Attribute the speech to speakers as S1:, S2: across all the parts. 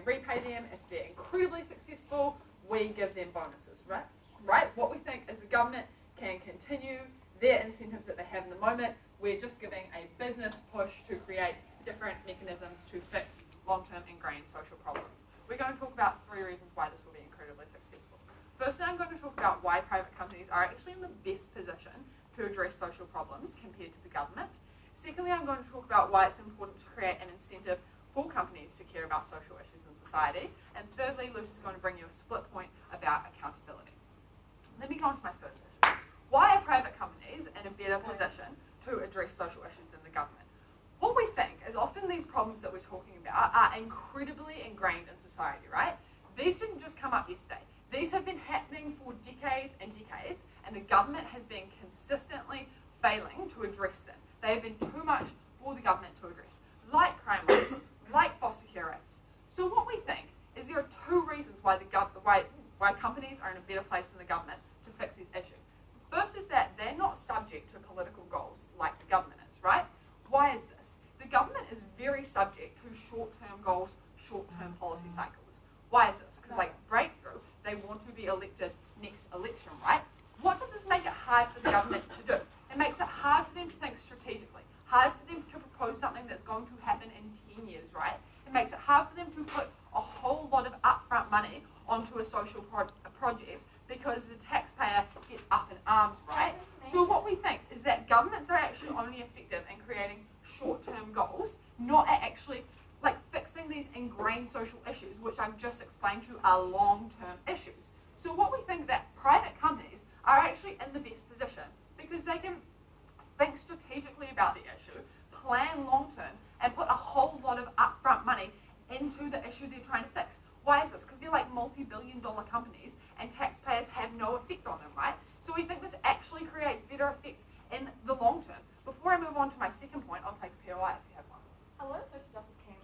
S1: repay them. If they're incredibly successful, we give them bonuses, right? What we think is the government can continue their incentives that they have in the moment. We're just giving a business push to create different mechanisms to fix long-term ingrained social problems. We're going to talk about 3 reasons why this will be incredibly successful. Firstly, I'm going to talk about why private companies are actually in the best position to address social problems compared to the government. Secondly, I'm going to talk about why it's important to create an incentive for companies to care about social issues in society. And thirdly, Luce is going to bring you a split point about accountability. Let me go on to my first issue. Why are private companies in a better position to address social issues than the government? What we think is often these problems that we're talking about are incredibly ingrained in society, right? These didn't just come up yesterday. These have been happening for decades and decades, and the government has been consistently failing to address them. They have been too much for the government to address, like crime rates, like foster care rates. So what we think is there are 2 reasons why why companies are in a better place than the government to fix these issues. First is that they're not subject to political goals like the government is, right? Why is this? The government is very subject to short-term goals, short-term policy cycles. Why is this? Because like Breakthrough, they want to be elected next election, right? What does this make it hard for the government to do? It makes it hard for them to think strategically, hard for them to propose something that's going to happen in 10 years, right? It makes it hard for them to put a whole lot of upfront money onto a social project because the taxpayer gets up in arms, right? So what we think is that governments are actually only effective in creating short-term goals, not at actually like fixing these ingrained social issues, which I've just explained to you are long-term issues. So what we think that private companies are actually in the best position because they can think strategically about the issue, plan long-term, and put a whole lot of upfront money into the issue they're trying to fix. Why is this? Because they're like multi-billion-dollar companies and taxpayers have no effect on them, right? So we think this actually creates better effects in the long term. Before I move on to my second point, I'll take a POI if you have one.
S2: A lot of social justice change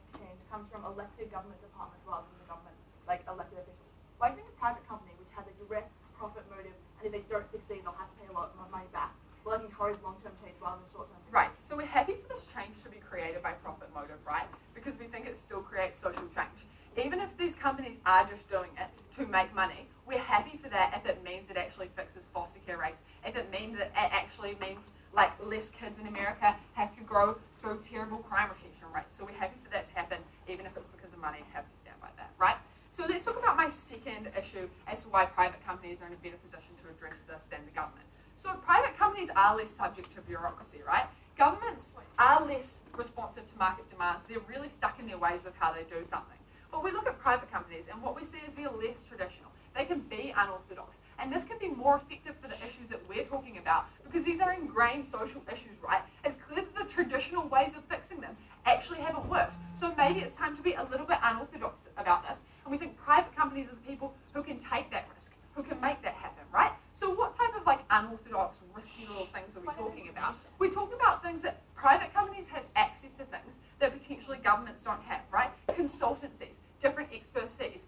S2: comes from elected government departments rather than the government, like elected officials. Why do you think a private company, which has a direct profit motive, and if they don't succeed, they'll have to pay a lot of money back, will encourage long-term change rather than short-term change?
S1: Right, so we're happy for this change to be created by profit motive, right? Because we think it still creates social change. Even if these companies are just doing it to make money, we're happy for that if it means it actually fixes foster care rates, if it means that it actually means like less kids in America have to go through terrible crime retention rates. So we're happy for that to happen, even if it's because of money, happy to stand by that, right? So let's talk about my second issue as to why private companies are in a better position to address this than the government. So private companies are less subject to bureaucracy, right? Governments are less responsive to market demands. They're really stuck in their ways with how they do something. But we look at private companies and what we see is they're less traditional. They can be unorthodox. And this can be more effective for the issues that we're talking about because these are ingrained social issues, right? It's clear that the traditional ways of fixing them actually haven't worked. So maybe it's time to be a little bit unorthodox about this. And we think private companies are the people who can take that risk, who can make that happen, right? So what type of like unorthodox, risky little things are we talking about? We're talking about things that private companies have access to things that potentially governments don't have, right? Consultancies, different expertise,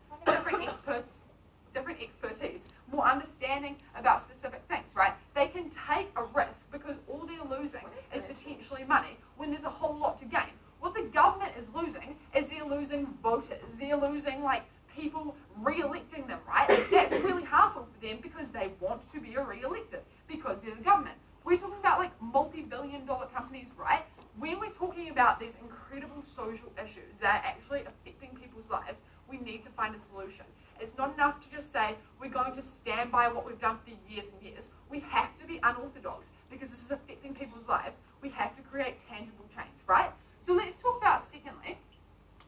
S1: more understanding about specific things, right? They can take a risk because all they're losing is potentially money when there's a whole lot to gain. What the government is losing is they're losing voters. They're losing like people re-electing them, right? That's really harmful for them because they want to be re-elected because they're the government. We're talking about like multi-billion-dollar companies, right? When we're talking about these incredible social issues that are actually affecting people's lives, we need to find a solution. It's not enough to just say we're going to stand by what we've done for years and years. We have to be unorthodox because this is affecting people's lives. We have to create tangible change, right? So let's talk about, secondly,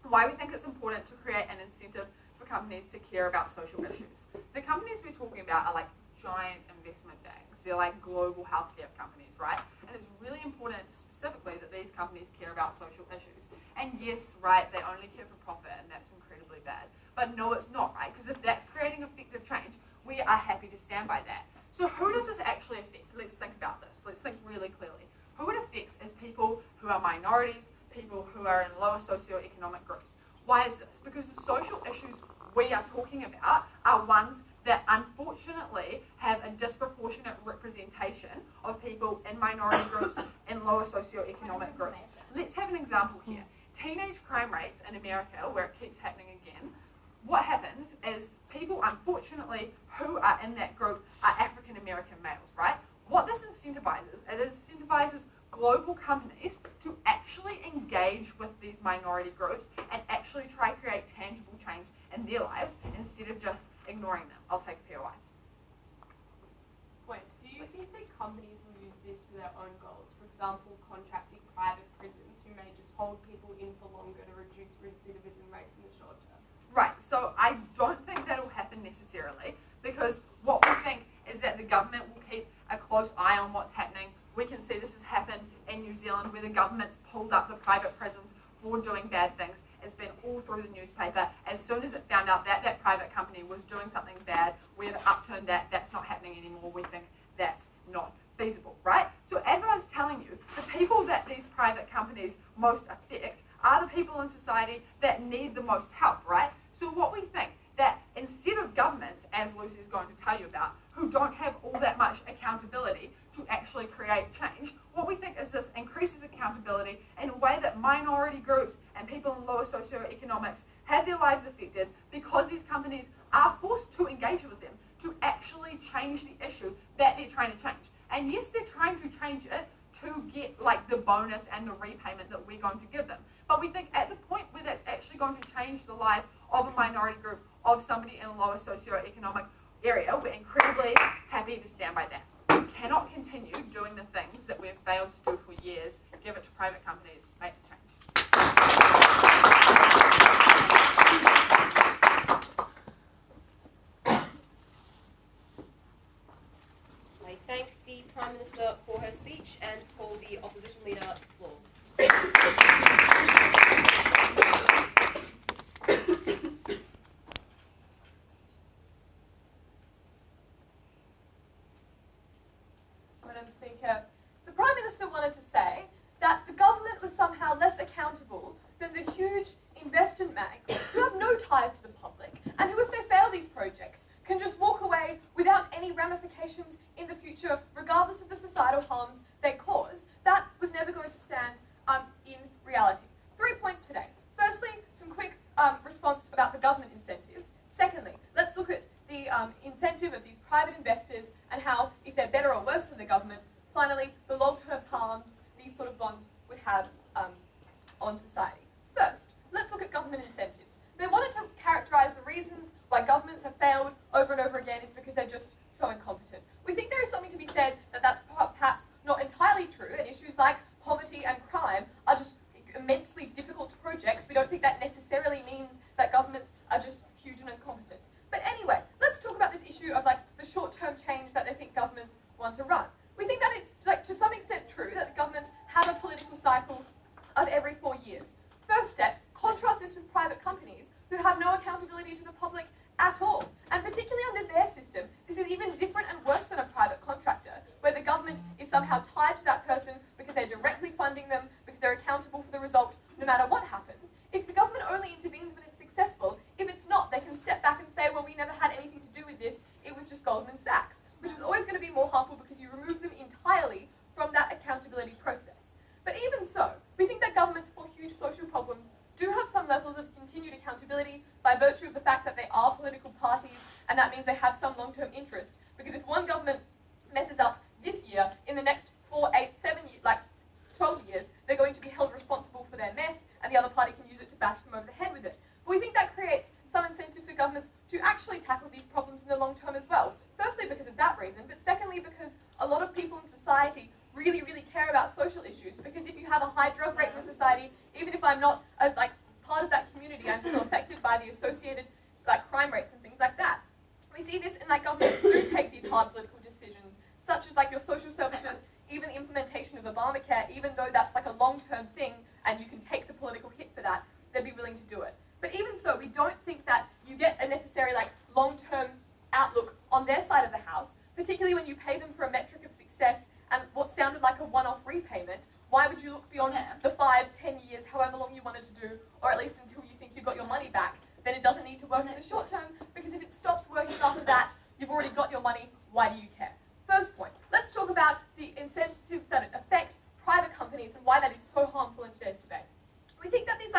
S1: why we think it's important to create an incentive for companies to care about social issues. The companies we're talking about are like giant investment banks. They're like global healthcare companies, right? And it's really important specifically that these companies care about social issues. And yes, right, they only care for profit, and that's incredibly bad. But no, it's not, right? Because if that's creating effective change, we are happy to stand by that. So who does this actually affect? Let's think about this. Let's think really clearly. Who it affects is people who are minorities, people who are in lower socioeconomic groups. Why is this? Because the social issues we are talking about are ones that unfortunately have a disproportionate representation of people in minority groups and lower socioeconomic groups. Let's have an example here. teenage crime rates in America, where it keeps happening again, what happens is people, unfortunately, who are in that group are African American males, right? What this incentivizes, it incentivizes global companies to actually engage with these minority groups and actually try to create tangible change in their lives instead of just ignoring them. I'll take a POI.
S3: Point. Do you think that companies will use this for their own goals? For example, contracting private prisons who may just hold people in for longer to reduce recidivism rates in the short term?
S1: Right, so I don't think that'll happen necessarily, because what we think is that the government will keep a close eye on what's happening. We can see this has happened in New Zealand, where the government's pulled up the private prisons for doing bad things. It's been all through the newspaper. As soon as it found out that that private company was doing something bad, we have upturned that. That's not happening anymore. We think that's not feasible, right? So as I was telling you, the people that these private companies most affect are the people in society that need the most help, right? So what we think, that instead of governments, as Lucy's going to tell you about, who don't have all that much accountability to actually create change, what we think is this increases accountability in a way that minority groups and people in lower socioeconomics have their lives affected, because these companies are forced to engage with them to actually change the issue that they're trying to change. And yes, they're trying to change it to get like the bonus and the repayment that we're going to give them. But we think at the point where that's actually going to change the life of a minority group, of somebody in a lower socioeconomic area, we're incredibly happy to stand by that. We cannot continue doing the things that we've failed to do for years. Give it to private companies, make the change.
S4: I thank the Prime Minister for her speech and call the opposition leader to the floor.
S5: Madam Speaker, the Prime Minister wanted to say that the government was somehow less accountable than the huge investment mags who have no ties to the public and who, if they fail these projects, can just walk away without any ramifications in the future, regardless of the societal harms they cause. That was never going to stand in reality. 3 points today. Firstly, some quick response about the government incentives. Secondly, let's look at the incentive of these private investors and how, if they're better or worse than the government, finally, the long-term harms these sort of bonds would have on society. First, let's look at government incentives. They wanted to characterise the reasons why governments have failed over and over again is because they're just so incompetent. We think there is something to be said that that's perhaps not entirely true, and issues like poverty and crime are just immensely difficult projects. We don't think that necessarily means that governments are just huge and incompetent. But anyway, let's talk about this issue of like the short-term change that they think governments want to run. We think that it's like to some extent true that governments have a political cycle of every 4 years. First step, contrast this with private companies who have no accountability to the public at all. And particularly under their system, this is even different and worse than a private contractor, where the government is somehow tied to that person because they're directly funding them, because they're accountable for the result no matter what happens. If the government only intervenes when it's successful, if it's not, they can step back and say, well, we never had anything to do with this, it was just Goldman Sachs, which is always going to be more harmful because you remove them entirely from that accountability process. But even so, we think that governments for huge social problems do have some level of continued accountability by virtue of the fact that they are political parties, and that means they have some long-term interest. Because if one government messes up this year, in the next 4, 8, 7 years, like 12 years, they're going to be held responsible for their mess, and the other party can use it to bash them over the head with it. But we think that creates some incentive for governments to actually tackle these problems in the long term as well. Firstly, because of that reason, but secondly, because a lot of people in society really, really care about social issues. Because if you have a high drug rate in your society, even if I'm not part of that community, I'm still affected by the associated crime rates and things like that. We see this in governments do take these hard political decisions, such as your social services, even the implementation of Obamacare, even though that's a long-term thing and you can take the political hit for that, they'd be willing to do it. But even so, we don't think that you get a necessary long-term outlook on their side of the house, particularly when you pay them for a metric of success and what sounded like a one-off repayment. Why would you look beyond the 5, 10 years, however long you wanted to do, or at least until you think you got your money back? Then it doesn't need to work in the short term, because if it stops working after that, you've already got your money, why do you care? First point, let's talk about the incentives that affect private companies and why that is so harmful in today's debate. We think that these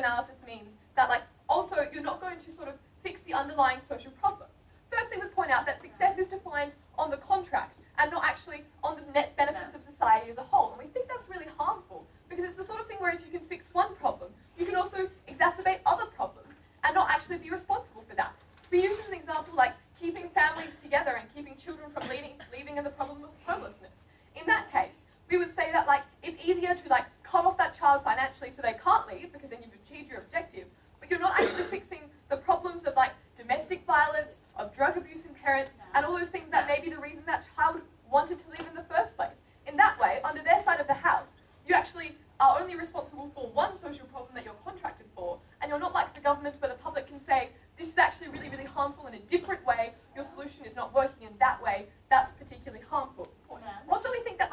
S5: analysis means that also you're not going to sort of fix the underlying social problems. First, they would point out that success is defined on the contract and not actually on the net benefits of society as a whole. And we think that's really harmful because it's the sort of thing where if you can fix one problem, you can also exacerbate other problems and not actually be responsible for that. We use as an example keeping families together and keeping children from leaving in the problem of homelessness. In that case, we would say that it's easier to cut off that child financially so they can't leave because then you've achieved your objective, but you're not actually fixing the problems of domestic violence, of drug abuse in parents, and all those things that may be the reason that child wanted to leave in the first place. In that way, under their side of the house, you actually are only responsible for one social problem that you're contracted for, and you're not like the government where the public can say, this is actually really, really harmful in a different way, your solution is not working in that way, that's particularly harmful. Also, we think that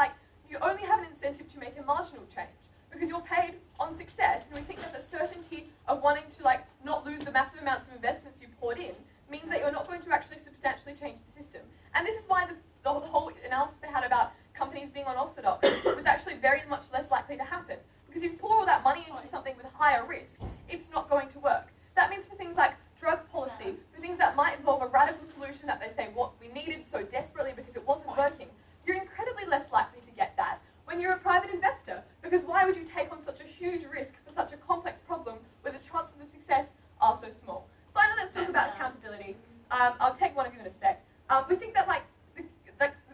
S5: you only have an incentive to make a marginal change, because you're paid on success, and we think that the certainty of wanting to not lose the massive amounts of investments you poured in means that you're not going to actually substantially change the system. And this is why the whole analysis they had about companies being unorthodox was actually very much less likely to happen. Because if you pour all that money into something with higher risk, it's not going to work. That means for things like drug policy, for things that might involve a radical solution that they say what we needed so desperately because it wasn't working, you're incredibly less likely to get that when you're a private investor. Because why would you take on such a huge risk for such a complex problem where the chances of success are so small? Finally, let's talk about accountability. I'll take one of you in a sec. We think that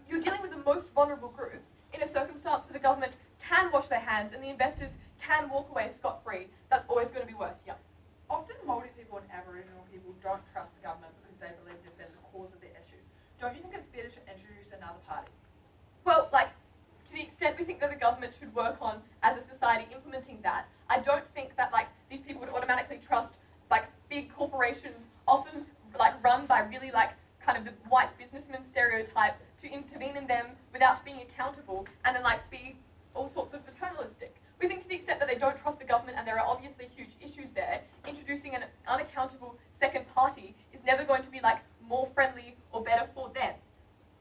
S5: you're dealing with the most vulnerable groups in a circumstance where the government can wash their hands and the investors can walk away scot-free. That's always going to be worth. Yeah.
S1: Often Māori people and Aboriginal people don't trust the government because they believe they've been the cause of their issues. Don't you think it's better to introduce another party?
S5: Well, to the extent we think that the government should work on, as a society, implementing that, I don't think that these people would automatically trust big corporations, often run by really kind of the white businessman stereotype, to intervene in them without being accountable and then be all sorts of paternalistic. We think to the extent that they don't trust the government and there are obviously huge issues there, introducing an unaccountable second party is never going to be more friendly or better for them.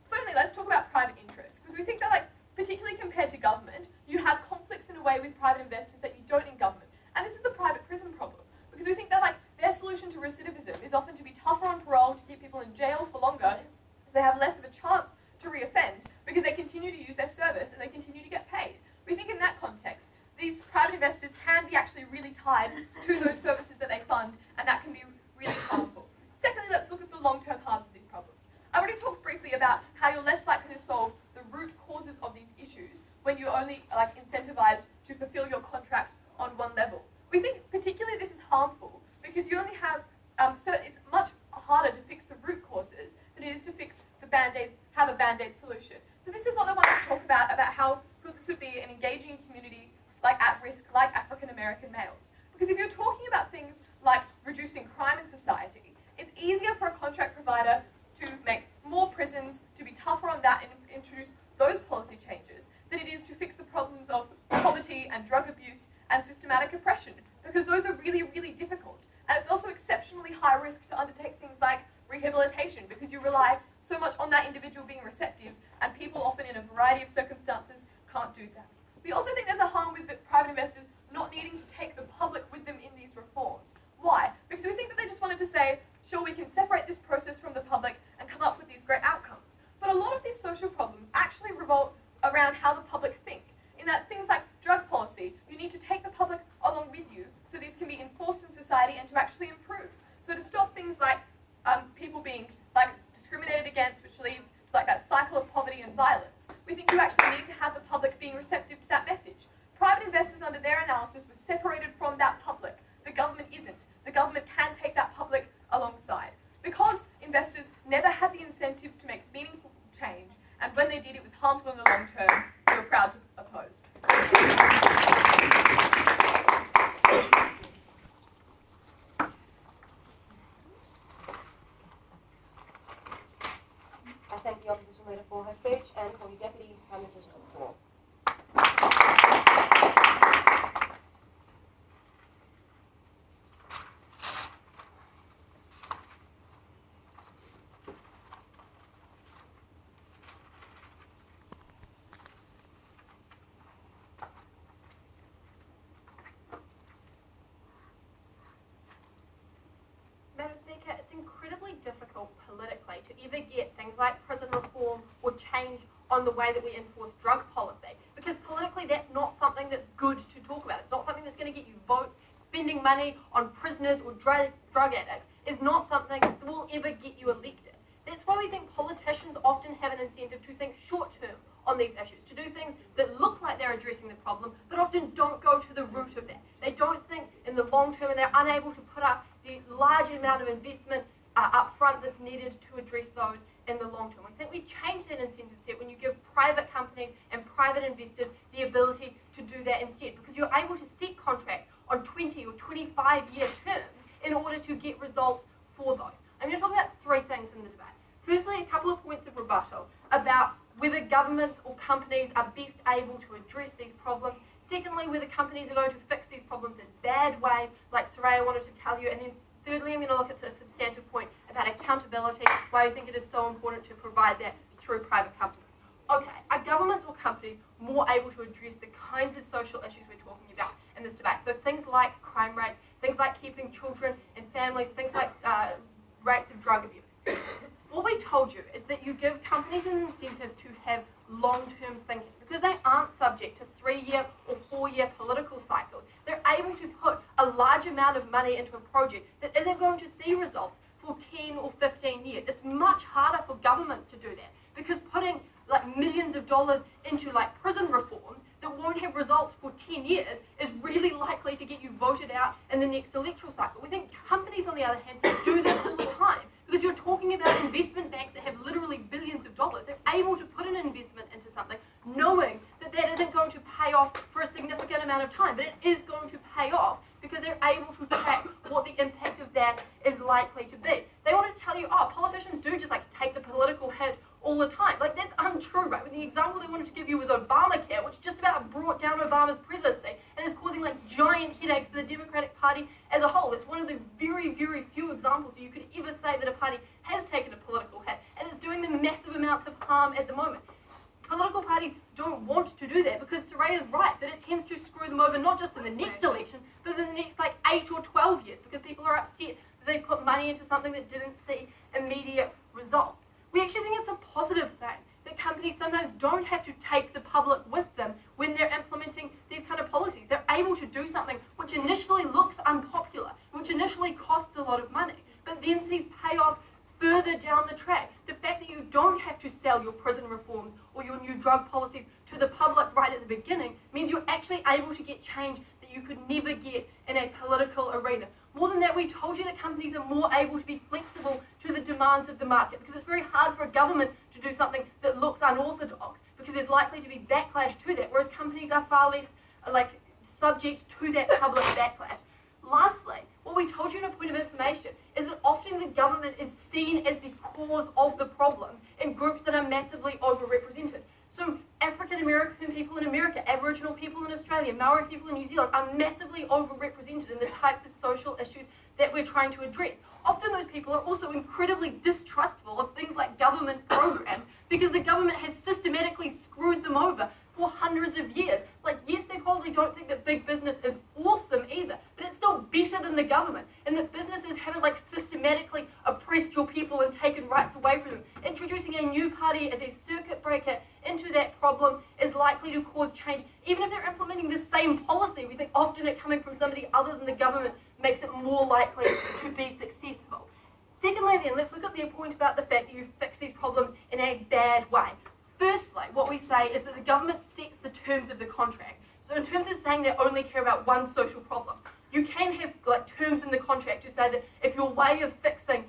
S5: Finally, let's talk about private interests, because we think that particularly compared to government, you have conflicts in a way with private investors that you don't in government. And this is the private prison problem, because we think that their solution to recidivism is often to be tougher on parole, to keep people in jail for longer, so they have less of a chance to reoffend, because they continue to use their service and they continue to get paid. We think in that context, these private investors can be actually really tied to those services that they fund, and that can be really harmful. Secondly, let's look at the long-term harms of these problems. I already talked briefly about how you're less likely to solve the root causes of these issues when you only incentivize to fulfill your contract on one level. We think particularly this is harmful because you only have, it's much harder to fix the root causes than it is to fix the band-aids, have a band-aid solution. So this is what I want to talk about how good this would be an engaging community at risk, like African American males. Because if you're talking about things like reducing crime in society, it's easier for a contract provider to make more prisons, to be tougher on that and introduce those policy changes than it is to fix the problems of poverty and drug abuse and systematic oppression, because those are really, really difficult. And it's also exceptionally high risk to undertake things like rehabilitation, because you rely so much on that individual being receptive, and people often in a variety of circumstances can't do that. We also think there's a harm with private investors not needing to take the public with them in these reforms. Why? Because we think that they just wanted to say, sure, we can separate this process from the public and come up with these great outcomes. But a lot of these social problems actually revolve around how the public think. In that things like drug policy, you need to take the public along with you so these can be enforced in society and to actually improve. So to stop things like people being discriminated against, which leads to that cycle of poverty and violence, we think you actually need to have the public being receptive to that message. Private investors, under their analysis, were separated from that public. The government isn't. The government can take that public alongside. Because investors never had the incentives to make meaningful change, and when they did, it was harmful in the long term, we were proud to oppose.
S4: I thank the opposition leader for her speech and call the Deputy Prime Minister to the floor.
S6: to ever get things like prison reform or change on the way that we enforce drug policy. Because politically, that's not something that's good to talk about. It's not something that's going to get you votes. Spending money on prisoners or drug addicts is not something that will ever get you elected. That's why we think politicians often have an incentive to think short-term on these issues, to do things that look like they're addressing the problem, but often don't go to the root of that. They don't think in the long term, and they're unable to put up the large amount of investment up front that's needed to address those in the long term. We think we change that incentive set when you give private companies and private investors the ability to do that instead, because you're able to set contracts on 20 or 25-year terms in order to get results for those. I'm going to talk about three things in the debate. Firstly, a couple of points of rebuttal about whether governments or companies are best able to address these problems. Secondly, whether companies are going to fix these problems in bad ways, like Soraya wanted to tell you. And then thirdly, I'm going to look at a substantive point about accountability, why I think it is so important to provide that through private companies. Okay, are governments or companies more able to address the kinds of social issues we're talking about in this debate? So things like crime rates, things like keeping children and families, things like rates of drug abuse. What we told you is that you give companies an incentive to have long-term thinking because they aren't subject to 3-year or 4-year political cycles. They're able to put a large amount of money into a project that isn't going to see results for 10 or 15 years. It's much harder for government to do that because putting like millions of dollars into like prison reforms that won't have results for 10 years is really likely to get you voted out in the next electoral cycle. We think companies, on the other hand, do this all the time because you're talking about investment banks that have literally billions of dollars. They're able to put an investment into something knowing that that isn't going to pay off for a significant amount of time, but it is going to pay off because they're able to track what the impact of that is likely to be. They want to tell you, oh, politicians do just like take the political hit all the time. Like, that's untrue, right? The example they wanted to give you was Obamacare, which just about brought down Obama's presidency and is causing like giant headaches for the Democratic Party as a whole. It's one of the very, very few examples where you could ever say that a party has taken a political hit, and it's doing them massive amounts of harm at the moment. Political parties don't want to do that because Soraya's right that it tends to screw them over not just in the next election, but in the next like 8 or 12 years because people are upset that they put money into something that didn't see immediate results. We actually think it's a positive thing that companies sometimes don't have to take the public with them when they're implementing these kind of policies. They're able to do something which initially looks unpopular, which initially costs a lot of money, but then sees payoffs further down the track. The fact that you don't have to sell your prison reforms or your new drug policies to the public right at the beginning means you're actually able to get change that you could never get in a political arena. More than that, we told you that companies are more able to be flexible to the demands of the market because it's very hard for a government to do something that looks unorthodox because there's likely to be backlash to that, whereas companies are far less subject to that public backlash. Lastly, what we told you in a point of information is that often the government is seen as the cause of the problem in groups that are massively overrepresented. So African American people in America, Aboriginal people in Australia, Maori people in New Zealand are massively overrepresented in the types of social issues that we're trying to address. Often those people are also incredibly distrustful of things like government programs because the government has systematically screwed them over for hundreds of years. Like, yes, they probably don't think that big business is awesome either, but it's still better than the government, and that businesses haven't systematically oppressed your people and taken rights away from them. Introducing a new party as a circuit breaker into that problem is likely to cause change. Even if they're implementing the same policy, we think often it coming from somebody other than the government makes it more likely to be successful. Secondly, then, let's look at the point about the fact that you fix these problems in a bad way. Firstly, what we say is that the government sets the terms of the contract. So in terms of saying they only care about one social problem, you can have terms in the contract to say that if your way of fixing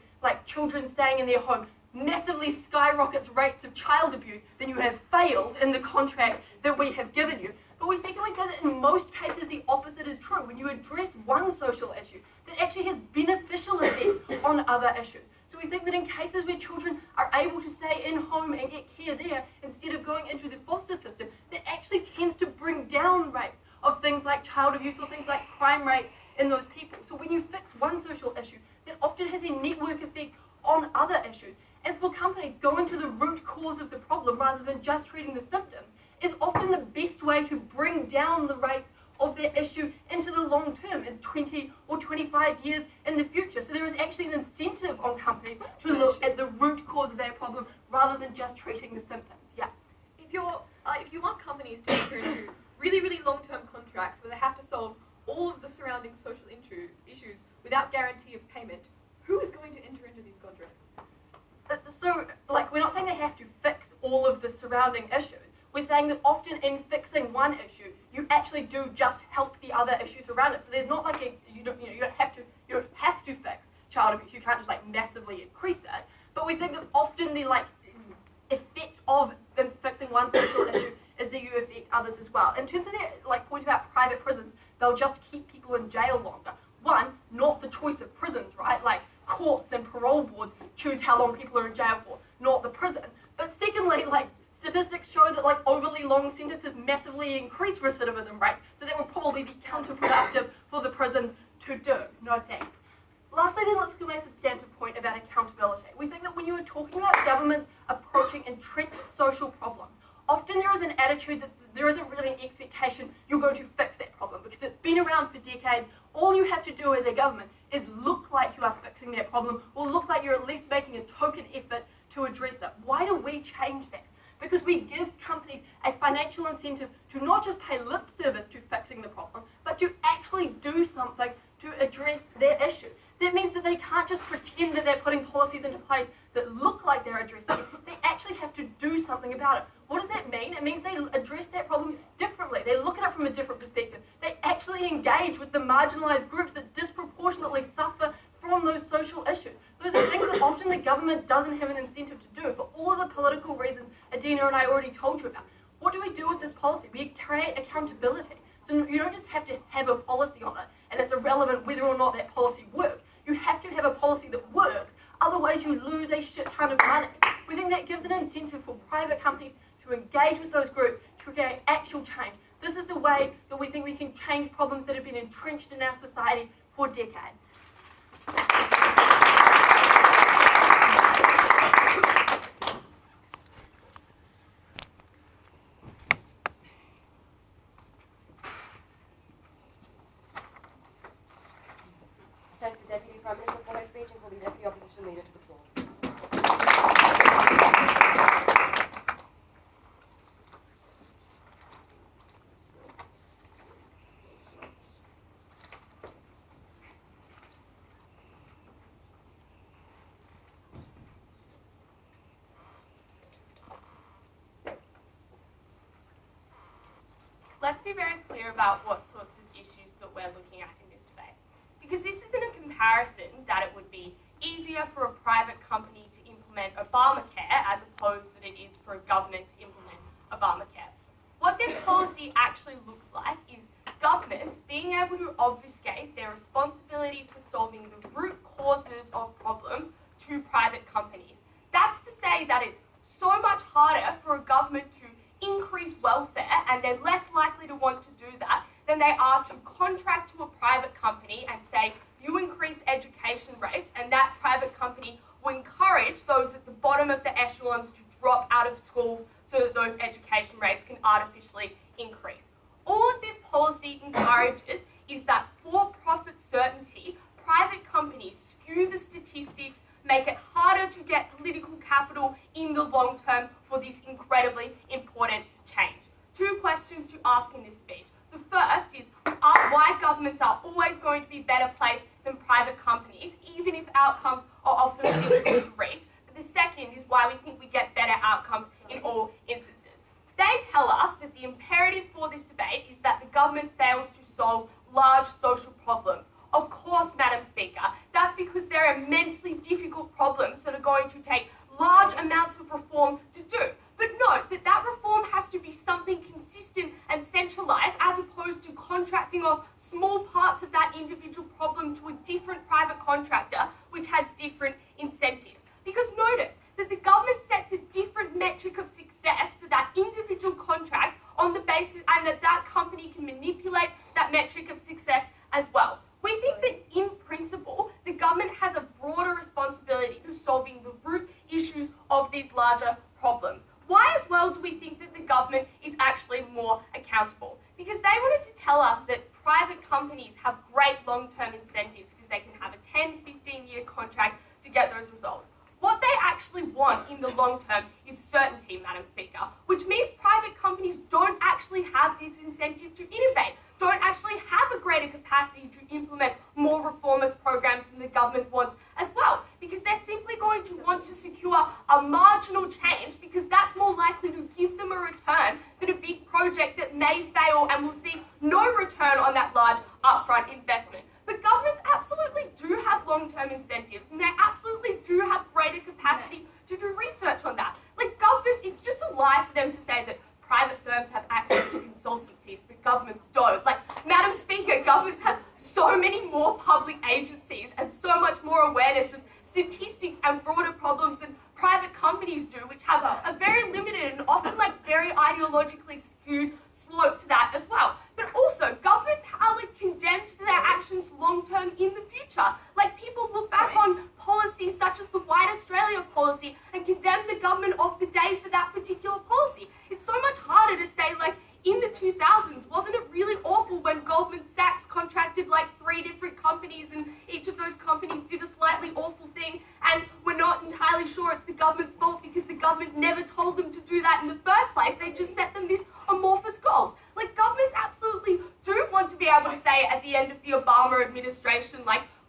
S6: children staying in their home massively skyrockets rates of child abuse, then you have failed in the contract that we have given you. But we secondly say that in most cases the opposite is true. When you address one social issue, that actually has beneficial effects on other issues. So we think that in cases where children are able to stay in home and get care there instead of going into the foster system, that actually tends to bring down rates of things like child abuse or things like crime rates in those people. So when you fix one social issue, that often has a network effect on other issues. And for companies, going to the root cause of the problem rather than just treating the symptoms is often the best way to bring down the rates of their issue into the long term, in 20 or 25 years in the future. So there is actually an incentive on companies to look at the root cause of their problem rather than just treating the symptoms. Yeah.
S5: If you want companies to enter into really, really long-term contracts where they have to solve all of the surrounding social issues without guarantee of payment, who is going to enter into these contracts?
S6: So, we're not saying they have to fix all of the surrounding issues. We're saying that often in fixing one issue, you actually do just help the other issues around it. So there's not you don't have to fix child abuse. You can't just massively increase it. But we think that often the effect of fixing one social issue is that you affect others as well. In terms of that point about private prisons, they'll just keep people in jail longer. One, not the choice of prisons, right? Courts and parole boards choose how long people are in jail for, not the prison. But secondly, statistics show that overly long sentences massively increase recidivism rates, so that would probably be counterproductive for the prisons to do. No thanks. Lastly, then, let's give a substantive point about accountability. We think that when you are talking about governments approaching entrenched social problems, often there is an attitude that there isn't really an expectation you're going to fix that problem because it's been around for decades. All you have to do as a government is look like you are fixing that problem or look like you're at least making a token effort to address it. Why do we change that? Because we give companies a financial incentive to not just pay lip service to fixing the problem, but to actually do something to address their issue. That means that they can't just pretend that they're putting policies into place that look like they're addressing it. They actually have to do something about it. What does that mean? It means they address that problem differently. They look at it from a different perspective. They actually engage with the marginalised groups that disproportionately suffer from those social issues. Those are things that often the government doesn't have an incentive to do for all of the political reasons Adina and I already told you about. What do we do with this policy? We create accountability. So you don't just have to have a policy on it and it's irrelevant whether or not that policy works. You have to have a policy that works, otherwise you lose a shit ton of money. We think that gives an incentive for private companies to engage with those groups to create actual change. This is the way that we think we can change problems that have been entrenched in our society for decades.
S4: Thank the Deputy Prime Minister for her speech and call the Deputy Opposition Leader to the floor.
S3: Let's be very clear about what sorts of issues that we're looking at in this debate. Because this isn't a comparison that it would be easier for a private company to implement Obamacare as opposed that it is for a government to implement Obamacare. What this policy actually looks like is governments being able to obfuscate their responsibility for solving the root causes of problems to private companies. That's to say that it's so much harder for a government to increase welfare, and they're less likely to want to do that than they are to contract to a private company and say, you increase education rates, and that private company will encourage those at the bottom of the echelons to drop out of school so that those education rates can artificially increase. All of this policy encourages is that for-profit certainty, private companies skew the statistics, make it harder to get political capital in the long term for this incredibly important change. Two questions to ask in this speech. The first is why governments are always going to be better placed than private companies, even if outcomes are often difficult to reach. But the second is why we think we get better outcomes in all instances. They tell us that the imperative for this debate is that the government fails to solve large social problems. Of course, Madam Speaker, that's because there are immensely difficult problems that are going to take large amounts of reform to do. But note that that reform has to be something consistent and centralised as opposed to contracting off small parts of that individual problem to a different private contractor which has different incentives. Because notice that the government sets a different metric of success for that individual contract on the basis, and that company can manipulate that metric of success as well. We think that in principle, the government has a broader responsibility to solving the root issues of these larger problems. Why as well do we think that the government is actually more accountable? Because they wanted to tell us that
S7: get those results. What they actually want in the long term is certainty, Madam Speaker, which means private companies don't actually have this incentive to innovate, don't actually have a greater capacity to implement more reformist programs than the government wants as well, because they're simply going to want to secure a marginal change, because that's more likely to give them a return than a big project that may fail and will see no return on that large upfront investment. But governments absolutely do have long-term incentives, and they absolutely do have greater capacity to do research on that. Like, governments, it's just a lie for them to say that private firms have access to consultancies, but governments don't. Like, Madam Speaker, governments have so many more public agencies and so much more awareness of statistics and broader problems than private companies do, which have a very limited and often very ideologically skewed slope to that as well. But also, governments are condemned for their actions long term in the future. Like, people look back on policies such as the White Australia policy and condemn the government of the day for that particular policy. It's so much harder to say, in the 2000s, wasn't it really awful when Goldman Sachs contracted 3 different companies and each of those companies did a slightly awful thing, and we're not entirely sure it's the government's fault because the government never told them to do that in the first place. They just set them this amorphous goals. Governments absolutely do want to be able to say at the end of the Obama administration,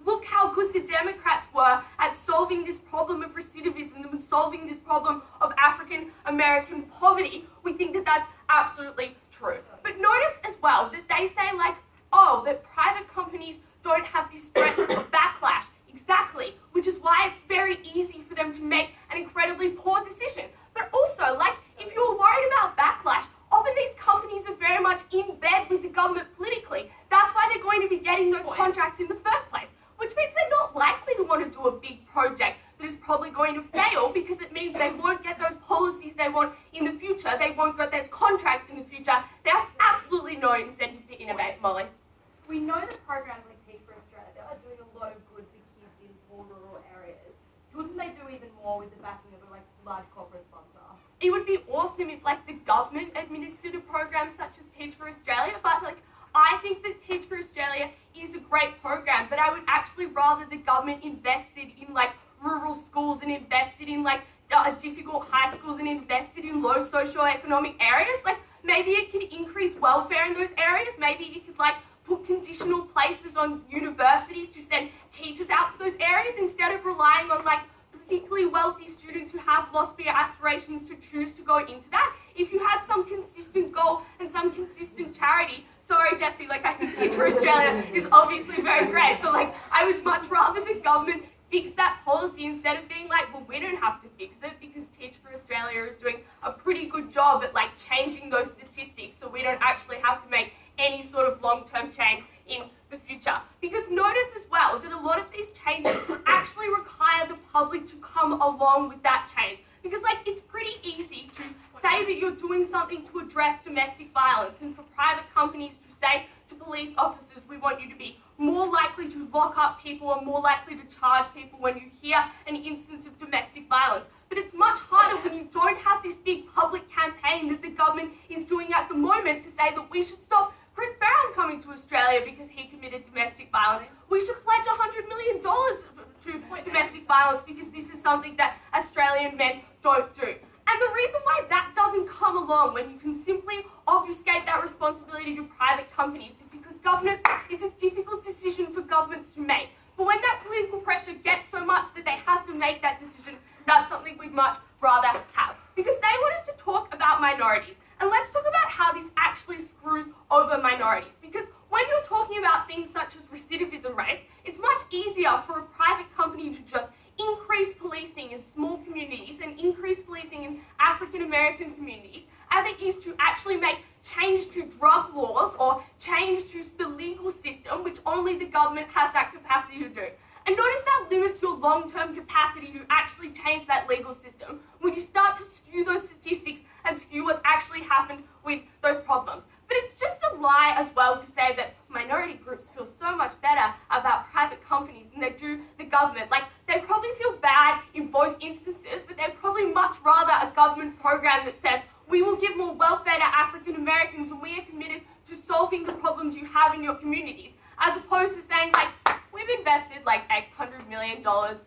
S7: look how good the Democrats were at solving this problem of recidivism and solving this problem of African American poverty. We think that that's absolutely true. But notice as well that they say that private companies don't have this threat of backlash. Exactly, which is why it's very easy for them to make an incredibly poor decision. But also, if you're worried about backlash, often these companies are very much in bed with the government politically. That's why they're going to be getting those contracts in the first place, which means they're not likely to want to do a big project that is probably going to fail, because it means they won't get those policies they want in the future, they won't get those contracts in the future. They have absolutely no incentive to innovate, Molly.
S2: We know that programs like Teach for Australia are doing a lot of good for kids in poor rural areas. Wouldn't they do even more with the backing of a large corporate sponsor?
S7: It would be awesome if the government administered a program such as Teach for Australia, but I think that Teach for Australia is a great program, but I would actually rather the government invested in rural schools and invested in difficult high schools and invested in low socioeconomic areas. Maybe it could increase welfare in those areas. Maybe it could put conditional places on universities to send teachers out to those areas instead of relying on particularly wealthy students who have lost their aspirations to choose to go into that. If you had some consistent goal and some consistent charity, sorry Jessie, I think Teach for Australia is obviously very great, but I would much rather the government fix that policy instead of being well, we don't have to fix it because Teach for Australia is doing a pretty good job at changing those statistics, so we don't actually have to make any sort of long-term change in the future. Because notice as well that a lot of these changes actually require the public to come along with that change. Because it's pretty easy to say that you're doing something to address domestic violence, and for private companies to say to police officers, we want you to be more likely to lock up people or more likely to charge people when you hear an instance of domestic violence. But it's much harder when you don't have this big public campaign that the government is doing at the moment to say that we should stop Chris Brown coming to Australia because he committed domestic violence. We should pledge $100 million to domestic violence because this is something that Australian men don't do. And the reason why that doesn't come along when you can simply obfuscate that responsibility to private companies is because governments, it's a difficult decision for governments to make. But when that political pressure gets so much that they have to make that decision, that's something we'd much rather have. Because they wanted to talk about minorities. And let's talk about how this actually screws over minorities. Because when you're talking about things such as recidivism rates, it's much easier for a private company to just increase policing in small communities and increase policing in African American communities as it is to actually make change to drug laws or change to the legal system, which only the government has that capacity to do. And notice that limits your long-term capacity to actually change that legal system when you start to skew those statistics and skew what's actually happened with those problems. But it's just a lie as well to say that minority groups feel so much better about private companies than they do the government. They probably feel bad in both instances, but they'd probably much rather a government program that says, we will give more welfare to African Americans and we are committed to solving the problems you have in your communities, as opposed to saying, we we've invested like X $100 million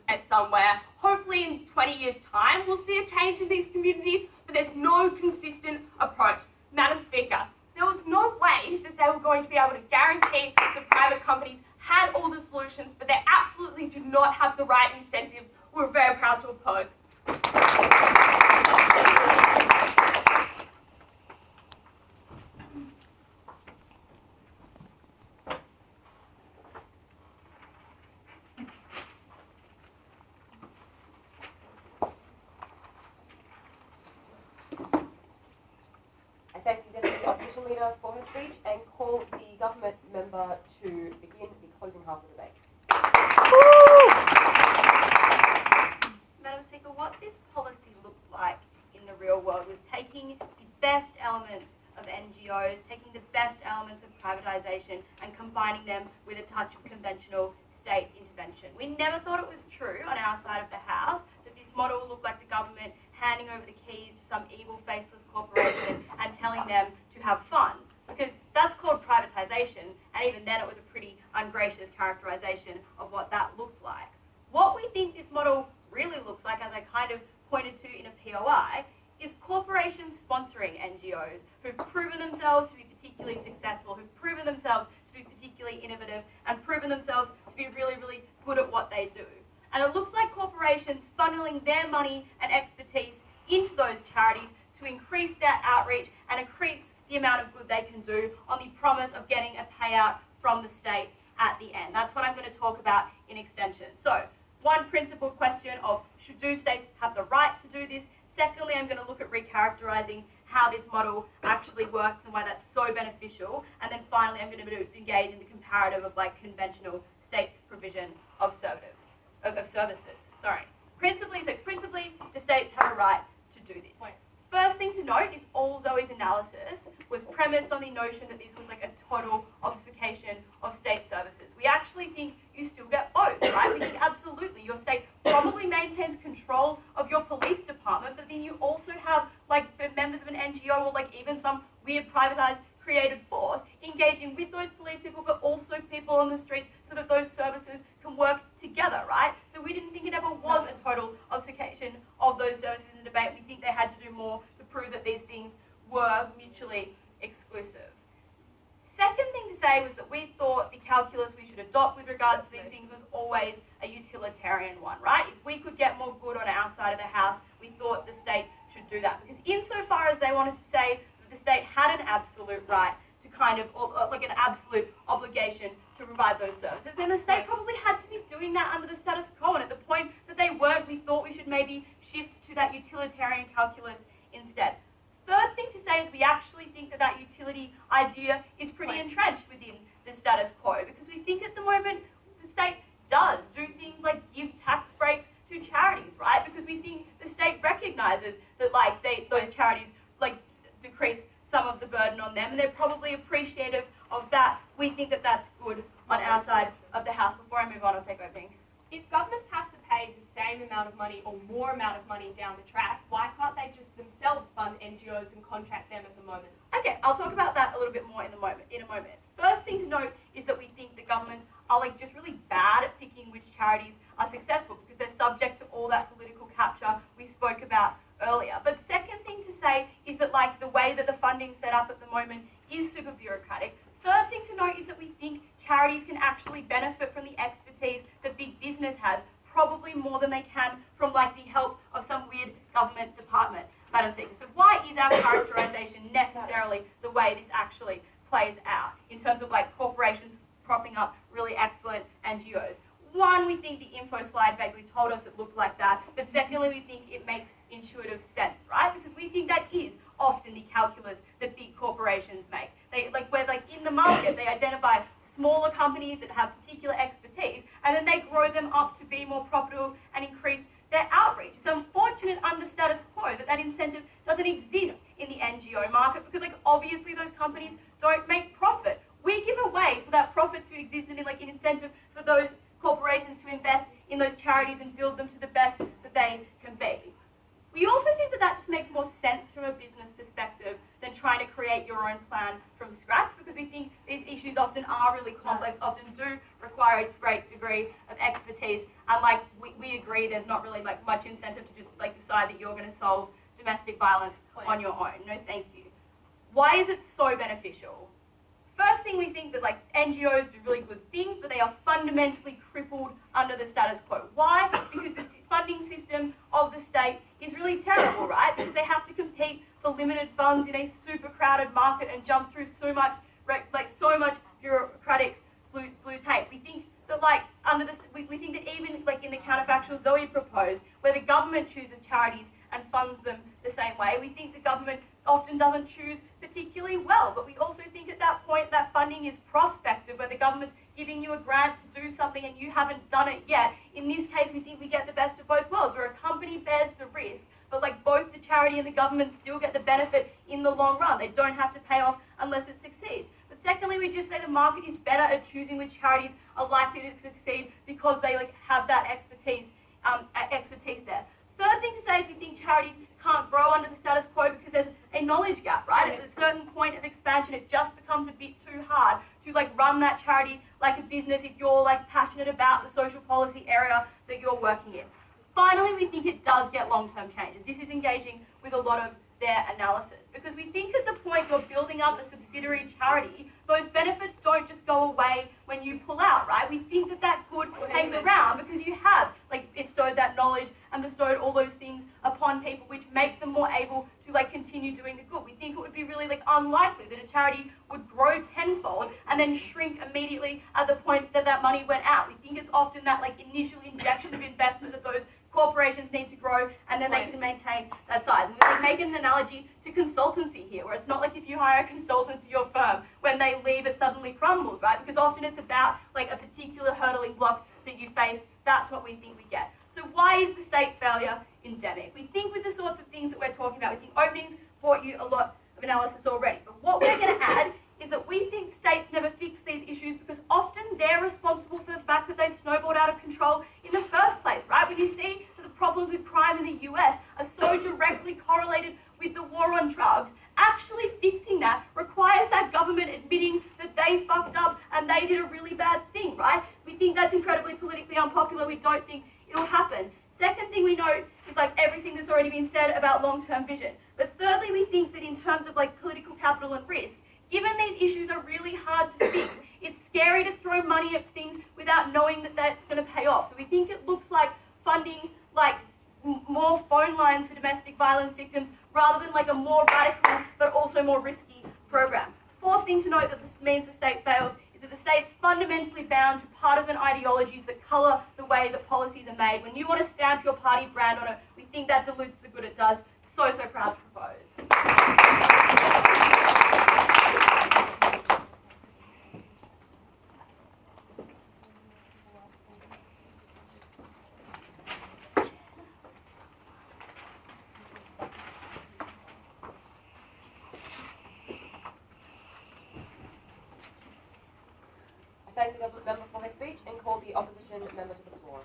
S7: at somewhere. Hopefully in 20 years' time, we'll see a change in these communities, but there's no consistent approach. Madam Speaker, there was no way that they were going to be able to guarantee that private companies had all the solutions, but they absolutely did not have the right incentives. We're very proud to oppose.
S4: I thank the Deputy Opposition Leader for her speech and call the government member to begin the closing half of the debate.
S8: Madam Speaker, what this policy looked like in the real world was taking the best elements of NGOs, taking the best elements of privatisation and combining them with a touch of conventional state intervention. We never thought it was true on our side of the house that this model looked like the government handing over the keys to some evil, faceless corporation and telling them to have fun, because that's called privatisation, and even then it was a pretty ungracious characterisation of what that looked like. What we think this model really looks like, as I kind of pointed to in a POI, is corporations sponsoring NGOs who've proven themselves to be particularly successful, who've proven themselves to be particularly innovative, and proven themselves to be really, really good at what they do. And it looks like corporations funneling their money and expertise into those charities to increase their outreach and increase the amount of good they can do on the promise of getting a payout from the state at the end. That's what I'm going to talk about in extension. So, one principal question of do states have the right to do this? Secondly, I'm going to look at recharacterising how this model actually works and why that's so beneficial. And then finally, I'm going to engage in the comparative of like conventional states' provision of services. Principally, the states have a right to do this. First thing to note is all Zoe's analysis was premised on the notion that this was like a total obfuscation of state services. We actually think you still get both, right? We think absolutely your state probably maintains control of your police department, but then you also have like members of an NGO or like even some weird privatized created force engaging with those police people, but also people on the streets so that those services can work together, right? So we didn't think it ever was a total obfuscation of those services in the debate. We think they had to do more to prove that these things were mutually exclusive. Second thing to say was that we thought the calculus we should adopt with regards to these things was always a utilitarian one, right? If we could get more good on our side of the house, we thought the state should do that. Because insofar as they wanted to say that the state had an absolute right to kind of, or like an absolute obligation to provide those services, then the state probably had to be doing that under the status quo. And at the point that they weren't, we thought we should maybe shift to that utilitarian calculus instead. Third thing to say is we actually think that that utility idea is pretty entrenched within the status quo, because we think at the moment the state does do things like give tax breaks to charities, right? Because we think the state recognises that like those charities like decrease some of the burden on them, and they're probably appreciative of that. We think that that's good on our side of the house. Before I move on, I'll take opening.
S3: If governments have to pay the same amount of money or more amount of money down the track, why can't they just themselves fund NGOs and contract them at the moment?
S8: Okay, I'll talk about that a little bit more in a moment. First thing to note is that we think that governments are like just really bad at picking which charities are successful because they're subject to all that political capture we spoke about earlier. But second thing to say is that like the way that the funding's set up at the moment is super bureaucratic. Third thing to note is that we think charities can actually benefit from the expertise that big business has, probably more than they can from like the help of some weird government department, Madam Speaker. So why is our characterisation necessarily the way this actually plays out in terms of like corporations propping up really excellent NGOs? One, we think the info slide vaguely told us it looked like that, but secondly, we think it makes intuitive sense, right? Because we think that is often the calculus that big corporations make. Where in the market, they identify smaller companies that have particular expertise, and then they grow them up to be more profitable and increase their outreach. It's unfortunate under status quo that incentive doesn't exist in the NGO market because obviously those companies don't make profit. We give a way for that profit to exist and an incentive for those corporations to invest in those charities and build them to the best that they can be. We also think that just makes more sense from a business perspective than trying to create your own plan from scratch, because we think these issues often are really complex, often do require a great degree of expertise, and like we agree there's not really like much incentive to just like decide that you're going to solve domestic violence on your own. No, thank you. Why is it so beneficial? First thing, we think that like NGOs do really good things, but they are fundamentally crippled under the status quo. Why? Because the funding system of the state is really terrible, right? Because they have to compete for limited funds in a super crowded market and jump through so much bureaucratic blue tape. We think that like under this, we think that even like in the counterfactual Zoe proposed, where the government chooses charities and funds them the same way, we think the government often doesn't choose particularly well. But we also think at that point that funding is prospective, where the government's giving you a grant to do something and you haven't done it yet. In this case, we think we get the best of both worlds, where a company bears the risk, but like both the charity and the government still get the benefit in the long run. They don't have to pay off unless it succeeds. But secondly, we just say the market is better at choosing which charities are likely to succeed because they like have that expertise there. Third thing to say is we think charities can't grow under the status quo because there's a knowledge gap, right? At a certain point of expansion, it just becomes a bit too hard to like run that charity like a business if you're like passionate about the social policy area that you're working in. Finally, we think it does get long-term changes. This is engaging with a lot of their analysis, because we think at the point you're building up a subsidiary charity, those benefits don't just go away when you pull out, right? We think that that good hangs around because you have like bestowed that knowledge and bestowed all those things upon people, which make them more able to like continue doing the good. We think it would be really like unlikely that a charity would grow tenfold and then shrink immediately at the point that that money went out. We think it's often that like initial injection of investment that those corporations need to grow, and then they can maintain that size. And we like make an analogy to consultancy here, where it's not like if you hire a consultant to your firm, when they leave it suddenly crumbles, right? Because often it's about like a particular hurdling block that you face. That's what we think we get. So why is the state failure endemic? We think with the sorts of things that we're talking about, we think openings brought you a lot of analysis already. But what we're going to add is that we think states never fix these issues because often they're responsible for the fact that they've snowballed out of control in the first place, right? When you see that the problems with crime in the US are so directly correlated with the war on drugs, actually fixing that requires that government admitting that they fucked up and they did a really bad thing, right? We think that's incredibly politically unpopular. We don't think it'll happen. Second thing we note is like everything that's already been said about long-term vision. But thirdly, we think that in terms of like political capital and risk, given these issues are really hard to fix, it's scary to throw money at things without knowing that that's going to pay off. So we think it looks like funding like more phone lines for domestic violence victims rather than like a more radical but also more risky program. Fourth thing to note that this means the state fails is that the state's fundamentally bound to partisan ideologies that colour the way that policies are made. When you want to stamp your party brand on it, we think that dilutes the good it does. So proud to propose.
S4: Thank the government member for her speech and call the opposition member to the floor.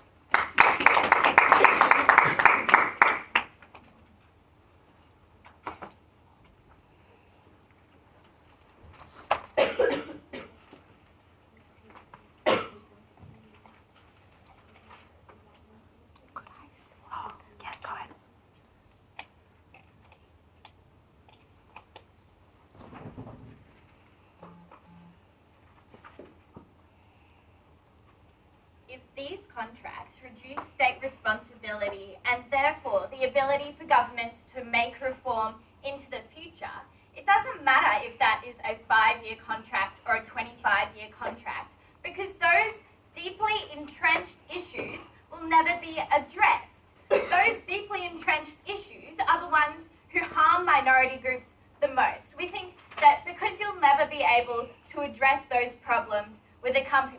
S9: If these contracts reduce state responsibility and therefore the ability for governments to make reform into the future, it doesn't matter if that is a 5-year contract or a 25-year contract, because those deeply entrenched issues will never be addressed. Those deeply entrenched issues are the ones who harm minority groups the most. We think that because you'll never be able to address those problems with a company,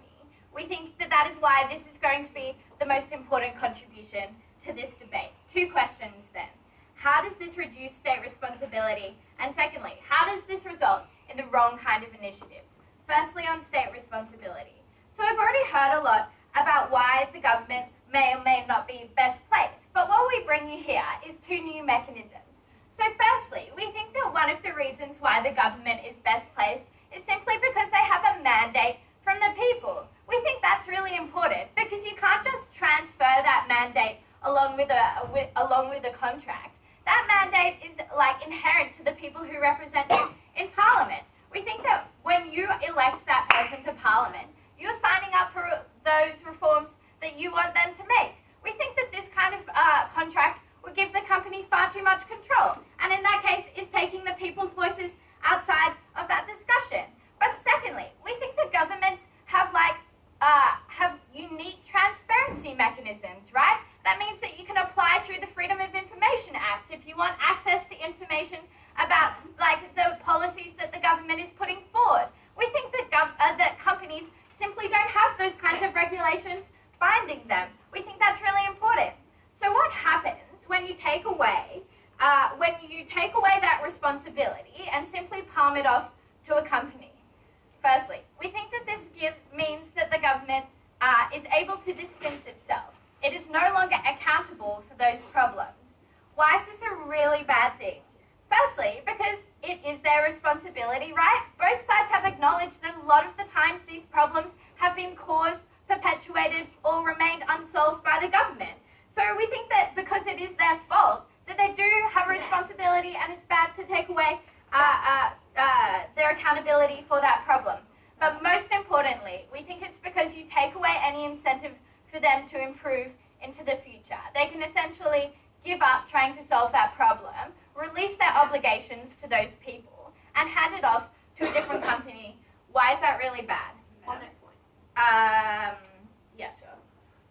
S9: we think that that is why this is going to be the most important contribution to this debate. 2 questions then. How does this reduce state responsibility? And secondly, how does this result in the wrong kind of initiatives? Firstly, on state responsibility. So we've already heard a lot about why the government may or may not be best placed, but what we bring you here is 2 new mechanisms. So firstly, we think that one of the reasons why the government is best placed is simply because they have a mandate from the people. We think that's really important because you can't just transfer that mandate along with a contract. That mandate is like inherent to the people who represent you in Parliament. We think that when you elect that person to Parliament, you're signing up for those reforms that you want them to make. We think that this kind of contract would give the company far too much control, and in that case is taking the people's voices outside of that discussion. But secondly, we think that governments have unique transparency mechanisms, right? That means that you can apply through the Freedom of Information Act if you want access to information about the policies that the government is putting forward. We think that that companies simply don't have those kinds of regulations binding them. We think that's really important. So what happens when you take away that responsibility and simply palm it off to a company? Firstly, we think that this means that the government is able to distance itself. It is no longer accountable for those problems. Why is this a really bad thing? Firstly, because it is their responsibility, right? Both sides have acknowledged that a lot of the times these problems have been caused, perpetuated, or remained unsolved by the government. So we think that because it is their fault, that they do have a responsibility, and it's bad to take away their accountability for that problem. But most importantly, we think it's because you take away any incentive for them to improve into the future. They can essentially give up trying to solve that problem, release their obligations to those people, and hand it off to a different company. Why is that really bad?
S6: On that point.
S9: Yeah, sure.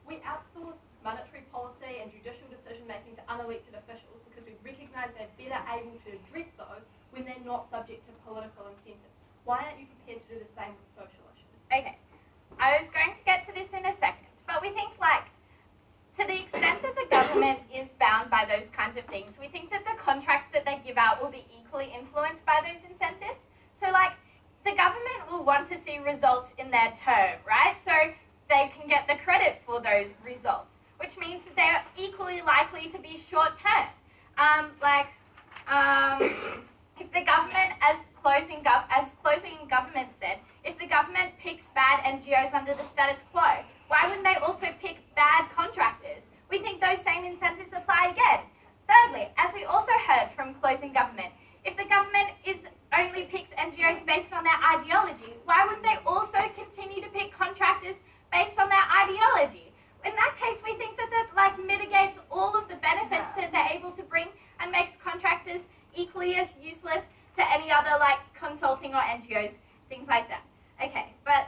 S6: We outsource monetary policy and judicial decision making to unelected officials because we recognise they're better able to address those when they're not subject to political incentives. Why aren't you prepared to do the same with social issues?
S9: Okay, I was going to get to this in a second, but we think to the extent that the government is bound by those kinds of things, we think that the contracts that they give out will be equally influenced by those incentives. So the government will want to see results in their term, right? So they can get the credit for those results, which means that they're equally likely to be short term. If the government, as closing government said, if the government picks bad NGOs under the status quo, why wouldn't they also pick bad contractors? We think those same incentives apply again. Thirdly, as we also heard from closing government, if the government only picks NGOs based on their ideology, why wouldn't they also continue to pick contractors based on their ideology? In that case, we think that mitigates all of the benefits that they're able to bring and makes contractors equally as useless to any other consulting or NGOs, things like that. Okay, but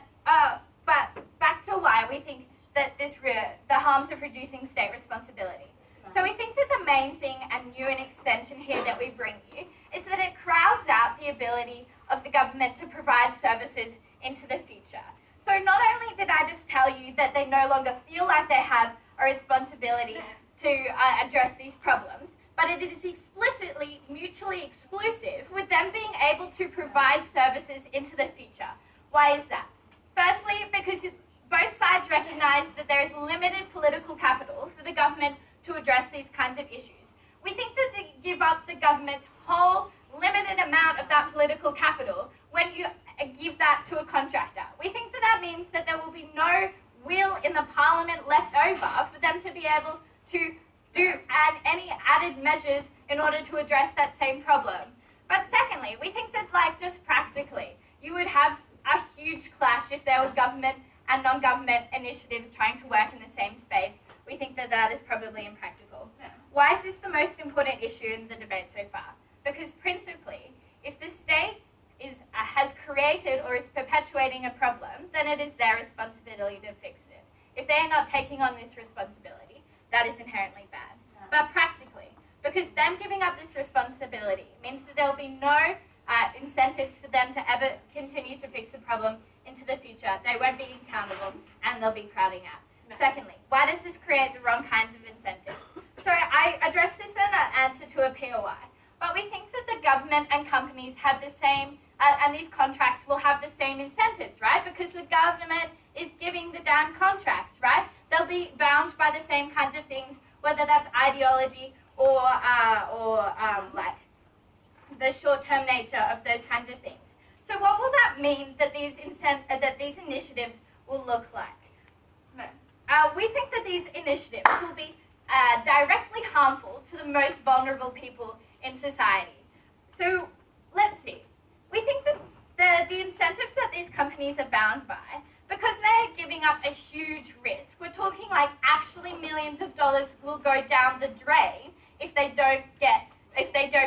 S9: back to why we think that the harms of reducing state responsibility. So we think that the main thing and new and extension here that we bring you is that it crowds out the ability of the government to provide services into the future. So not only did I just tell you that they no longer feel like they have a responsibility to address these problems, but it is explicitly mutually exclusive with them being able to provide services into the future. Why is that? Firstly, because both sides recognize that there is limited political capital for the government to address these kinds of issues. We think that they give up the government's whole limited amount of that political capital when you give that to a contractor. We think that that means that there will be no will in the parliament left over for them to be able to do any added measures in order to address that same problem. But secondly, we think that just practically, you would have a huge clash if there were government and non-government initiatives trying to work in the same space. We think that that is probably impractical. Why is this the most important issue in the debate so far? Because principally, if the state has created or is perpetuating a problem, then it is their responsibility to fix it. If they are not taking on this responsibility, that is inherently bad. But practically, because them giving up this responsibility means that there will be no incentives for them to ever continue to fix the problem into the future. They won't be accountable and they'll be crowding out. Secondly, why does this create the wrong kinds of incentives? So I addressed this in an answer to a POI, but we think that the government and companies have the same, and these contracts will have the same incentives, right? Because the government is giving the damn contracts, right? They'll be bound by the same kinds of things, whether that's ideology or the short-term nature of those kinds of things. So what will that mean that these initiatives will look like? We think that these initiatives will be directly harmful to the most vulnerable people in society. So let's see. We think that the incentives that these companies are bound by, because they're giving up a huge risk, we're talking like actually millions of dollars will go down the drain if they don't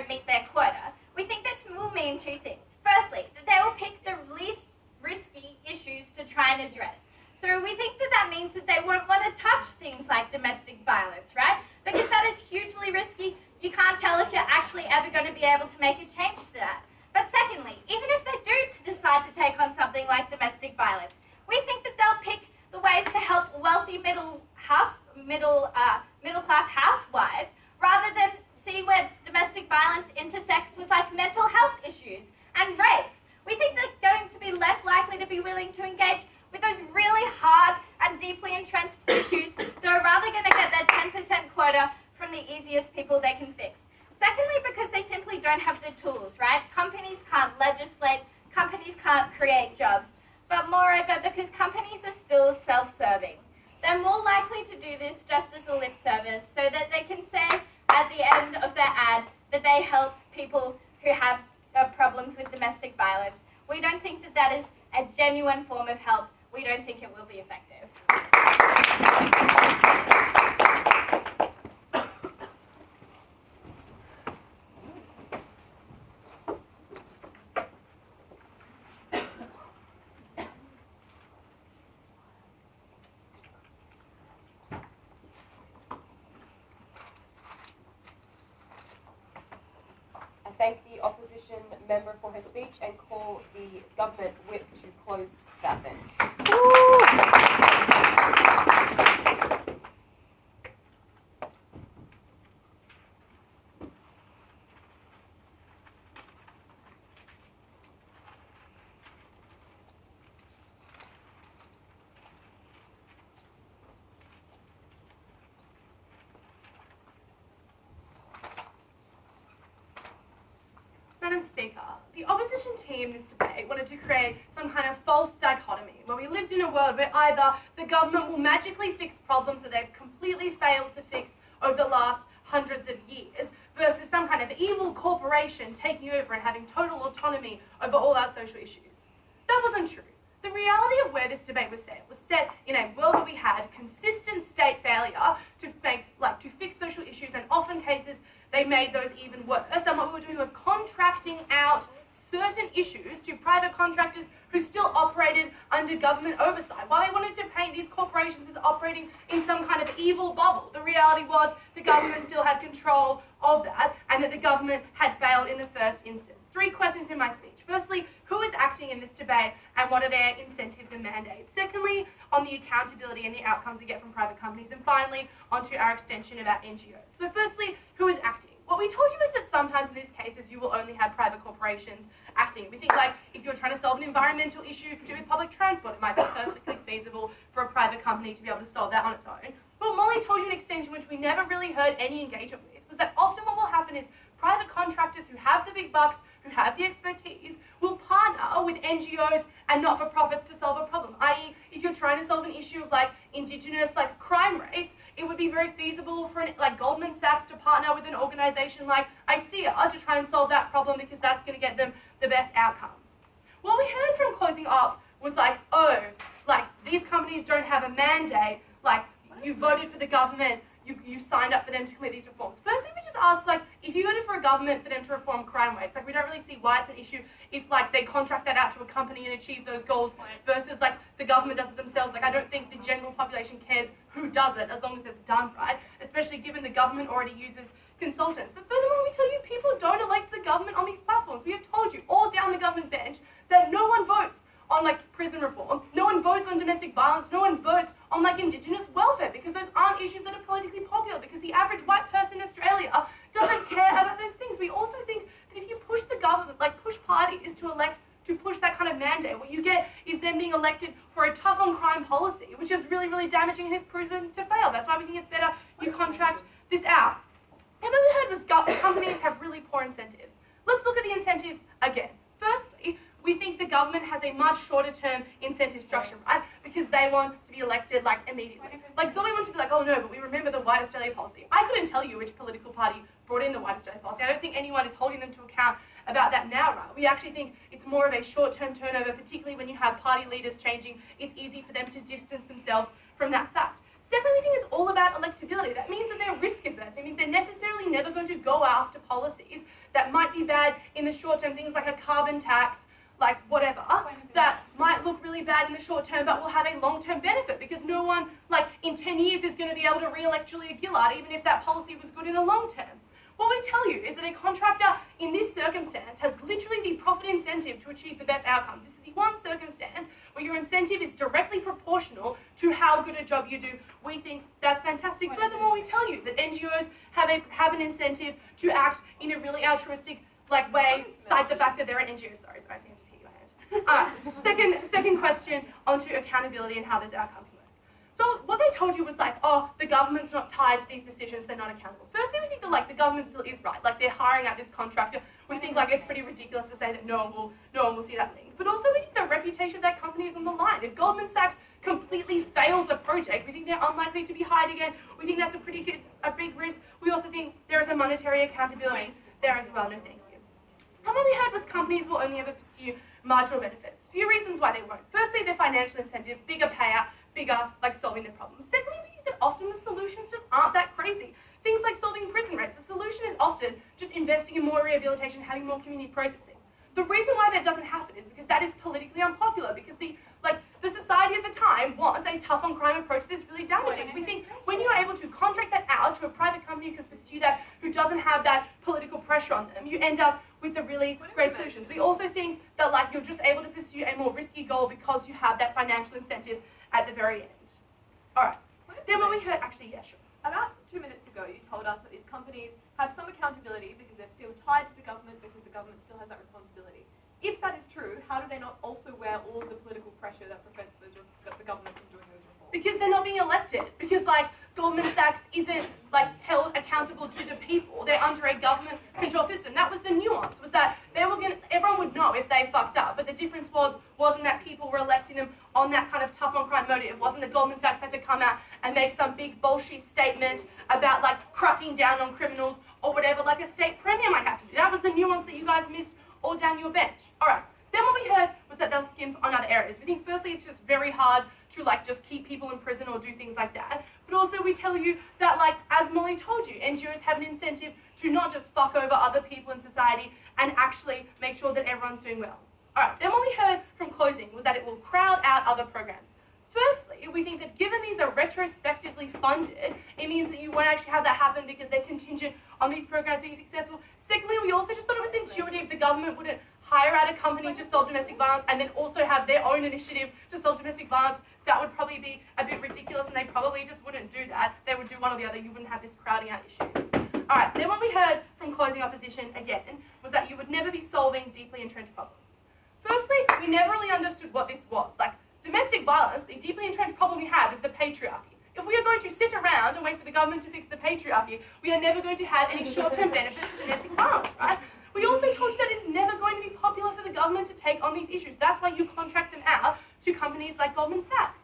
S9: meet their quota. We think this will mean two things. Firstly, that they will pick the least risky issues to try and address. So we think that means that they won't want to touch things like domestic violence, right? Because that is hugely risky. You can't tell if you're actually ever going to be able to make a change to that. But secondly, even if they do decide to take on something like domestic violence, we think that they'll pick the ways to help wealthy middle-class housewives rather than see where domestic violence intersects with like mental health issues and race. We think they're going to be less likely to be willing to engage with those really hard and deeply entrenched issues that are rather going to get their 10% quota from the easiest people they can fix. Secondly, because they simply don't have the tools, right? Companies can't legislate, companies can't create jobs, but moreover, because companies are still self-serving. They're more likely to do this just as a lip service so that they can say at the end of their ad that they help people who have problems with domestic violence. We don't think that is a genuine form of help. We don't think it will be effective.
S4: I thank the opposition member for her speech and call the government whip to close that bench.
S8: Madam Speaker, the opposition team in this debate wanted to create some kind of false dichotomy where we lived in a world where either the government will magically fix problems that they've completely failed to fix over the last hundreds of years versus some kind of evil corporation taking over and having total autonomy over all our social issues. That wasn't true. The reality of where this debate was set in a world where we had consistent state failure to fix social issues, and often cases they made those even worse. And what we were doing was contracting out certain issues to private contractors who still operated under government oversight. While they wanted to paint these corporations as operating in some kind of evil bubble, the reality was the government still had control of that, and that the government had failed in the first instance. 3 questions in my speech. Firstly, who is acting in this debate and what are their incentives and mandates? Secondly, on the accountability and the outcomes we get from private companies. And finally, onto our extension about NGOs. So firstly, who is acting? What we told you is that sometimes in these cases you will only have private corporations acting. We think like if you're trying to solve an environmental issue to do with public transport, it might be perfectly feasible for a private company to be able to solve that on its own. But Molly told you an extension which we never really heard any engagement with was that often what will happen is private contractors who have the big bucks, who have the expertise, will partner with NGOs and not-for-profits to solve a problem. I.e., if you're trying to solve an issue of like Indigenous crime rates, it would be very feasible for Goldman Sachs to partner with an organisation like ICEA to try and solve that problem because that's going to get them the best outcomes. What we heard from closing off was these companies don't have a mandate, you voted for the government, you signed up for them to commit these reforms. Firstly, we just ask, if you voted for a government for them to reform crime rates, we don't really see why it's an issue if, they contract that out to a company and achieve those goals versus, the government does it themselves. I don't think the general population cares who does it as long as it's done right, especially given the government already uses consultants. But furthermore, we tell you people don't elect the government on these platforms. We have told you all down the government bench that no one votes on prison reform, no one votes on domestic violence, no one votes on Indigenous welfare because those aren't issues that are politically popular because the average white person in Australia doesn't care about those things. We also think that if you push the government, push parties to push that kind of mandate, what you get is them being elected for a tough on crime policy, which is really, really damaging and has proven to fail. That's why we think it's better you contract this out. And what we heard was companies have really poor incentives. Let's look at the incentives again. Firstly, we think a much shorter term incentive structure, right? Because they want to be elected like immediately. Like Zoe wants to be like, oh no, but we remember the White Australia policy. I couldn't tell you which political party brought in the White Australia policy. I don't think anyone is holding them to account about that now, right? We actually think it's more of a short-term turnover, particularly when you have party leaders changing. It's easy for them to distance themselves from that fact. Secondly, we think it's all about electability. That means that they're risk averse. I mean, they're necessarily never going to go after policies that might be bad in the short term, things like a carbon tax, like whatever, that might look really bad in the short term but will have a long-term benefit, because no one, like in 10 years, is going to be able to re-elect Julia Gillard, even if that policy was good in the long term. What we tell you is that a contractor in this circumstance has literally the profit incentive to achieve the best outcomes. This is the one circumstance where your incentive is directly proportional to how good a job you do. We think that's fantastic. Furthermore, we tell you that NGOs have an incentive to act in a really altruistic way, cite the fact that they're an NGO. Sorry, I think I just hit your hand. Second question onto accountability and how those outcomes work. So what they told you was like, oh, the government's not tied to these decisions, they're not accountable. Firstly, we think that the government still is right. Like they're hiring out this contractor. We think it's pretty ridiculous to say that no one will see that link. But also we think the reputation of that company is on the line. If Goldman Sachs completely fails a project, we think they're unlikely to be hired again. We think that's a big risk. We also think there is a monetary accountability there as well. No, thank you. And what we heard was companies will only ever pursue marginal benefits. A few reasons why they won't. Firstly, their financial incentive, bigger payout, bigger, solving their problems. Secondly, we think that often the solutions just aren't that crazy. Things like solving prison rates, the solution is often just investing in more rehabilitation, having more community processing. The reason why that doesn't happen is because that is politically unpopular, because the society at the time wants a tough on crime approach that's really damaging. We think when you're able to contract that out to a private company who can pursue that, who doesn't have that political pressure on them, you end up with the really great solutions. We also think that you're just able to pursue a more risky goal because you have that financial incentive at the very end. Alright, then when we heard, actually, yeah, sure.
S5: About 2 minutes ago, you told us that these companies have some accountability because they're still tied to the government, because the government still has that responsibility. If that is true, how do they not also wear all of the political pressure that prevents the government from doing those reforms?
S8: Because they're not being elected. Because Goldman Sachs isn't held accountable to the people. They're under a government control system. That was the nuance, was that everyone would know if they fucked up. But the difference wasn't that people were electing them on that kind of tough on crime motive. It wasn't that Goldman Sachs had to come out and make some big bullshit statement about cracking down on criminals or whatever, like a state premier might have to do. That was the nuance that you guys missed all down your bench. Alright, then what we heard was that they'll skimp on other areas. We think firstly it's just very hard to just keep people in prison or do things like that. But also we tell you that as Molly told you, NGOs have an incentive to not just fuck over other people in society and actually make sure that everyone's doing well. Alright, then what we heard from closing was that it will crowd out other programs. Firstly, we think that given these are retrospectively funded, it means that you won't actually have that happen because they're contingent on these programs being successful. Secondly, we also just thought it was intuitive the government wouldn't hire out a company to solve domestic violence and then also have their own initiative to solve domestic violence. That would probably be a bit ridiculous, and they probably just wouldn't do that. They would do one or the other. You wouldn't have this crowding out issue. Alright, then what we heard from closing opposition again was that you would never be solving deeply entrenched problems. Firstly, we never really understood what this was. Domestic violence, the deeply entrenched problem we have is the patriarchy. If we are going to sit around and wait for the government to fix the patriarchy, we are never going to have any short-term benefits to domestic violence, right? We also told you that it's never going to be popular for the government to take on these issues. That's why you contract them out to companies like Goldman Sachs.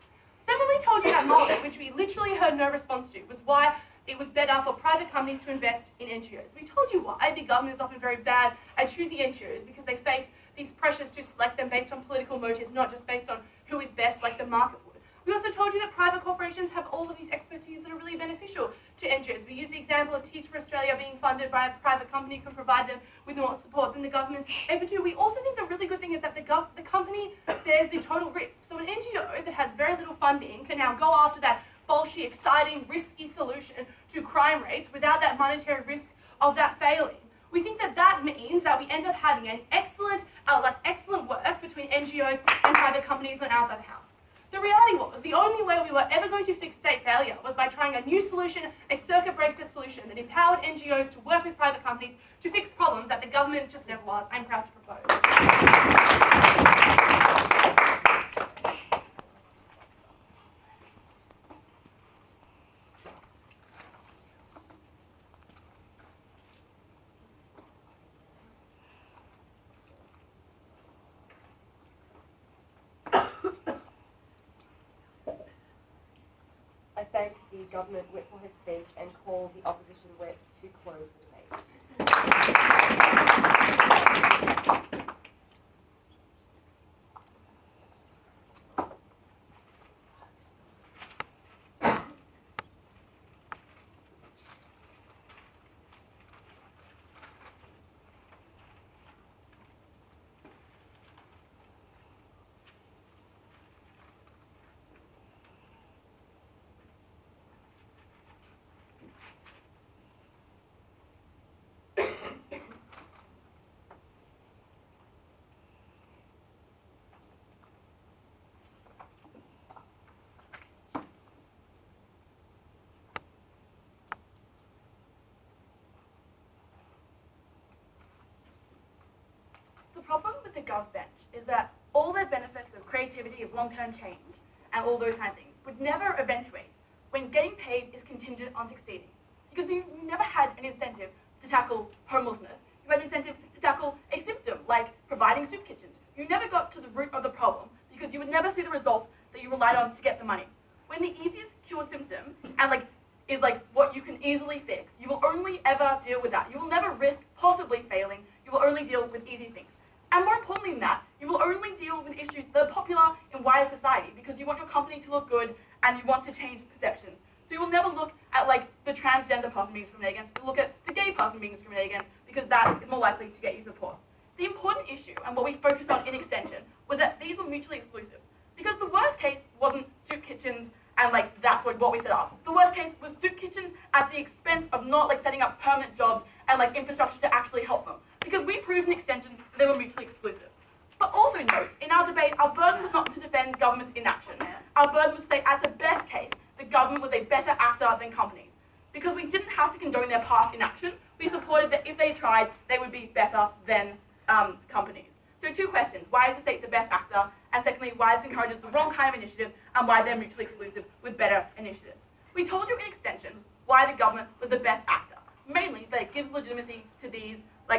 S8: Then when we told you that model, which we literally heard no response to, was why it was better for private companies to invest in NGOs. We told you why the government is often very bad at choosing NGOs, because they face these pressures to select them based on political motives, not just based on who is best like the market would. We also told you that private corporations have all of these expertise that are really beneficial to NGOs. We used the example of Teach for Australia being funded by a private company who can provide them with more support than the government ever do. We also think the really good thing is that the company bears the total risk. So an NGO that has very little funding can now go after that bullshit, exciting, risky solution to crime rates without that monetary risk of that failing. We think that means that we end up having an excellent work between NGOs and private companies on our side of the house. The reality was, the only way we were ever going to fix state failure was by trying a new solution, a circuit breaker solution that empowered NGOs to work with private companies to fix problems that the government just never was. I'm proud to propose.
S4: thank the government whip for his speech and call the opposition whip to close the debate.
S8: The problem with the Gov bench is that all their benefits of creativity, of long-term change, and all those kind of things would never eventuate when getting paid is contingent on succeeding. Because you never had an incentive to tackle homelessness. You had an incentive to tackle a symptom, like providing soup kitchens. You never got to the root of the problem because you would never see the results that you relied on to get the money. When the easiest cured symptom is what you can easily fix, you will only ever deal with that. You will never risk possibly failing. You will only deal with easy things. And more importantly than that, you will only deal with issues that are popular in wider society because you want your company to look good and you want to change perceptions. So you will never look at the transgender person being discriminated against, you look at the gay person being discriminated against because that is more likely to get you support. The important issue and what we focused on in extension was that these were mutually exclusive. Because the worst case wasn't soup kitchens and that's what we set up. The worst case was soup kitchens at the expense of not setting up permanent jobs and infrastructure to actually help them. Because we proved in extension that they were mutually exclusive. But also note, in our debate, our burden was not to defend government's inaction. Our burden was to say, at the best case, the government was a better actor than companies. Because we didn't have to condone their past inaction, we supported that if they tried, they would be better than companies. So 2 questions. Why is the state the best actor? And secondly, why this encourages the wrong kind of initiatives and why they're mutually exclusive with better initiatives. We told you in extension why the government was the best actor. Mainly that it gives legitimacy to these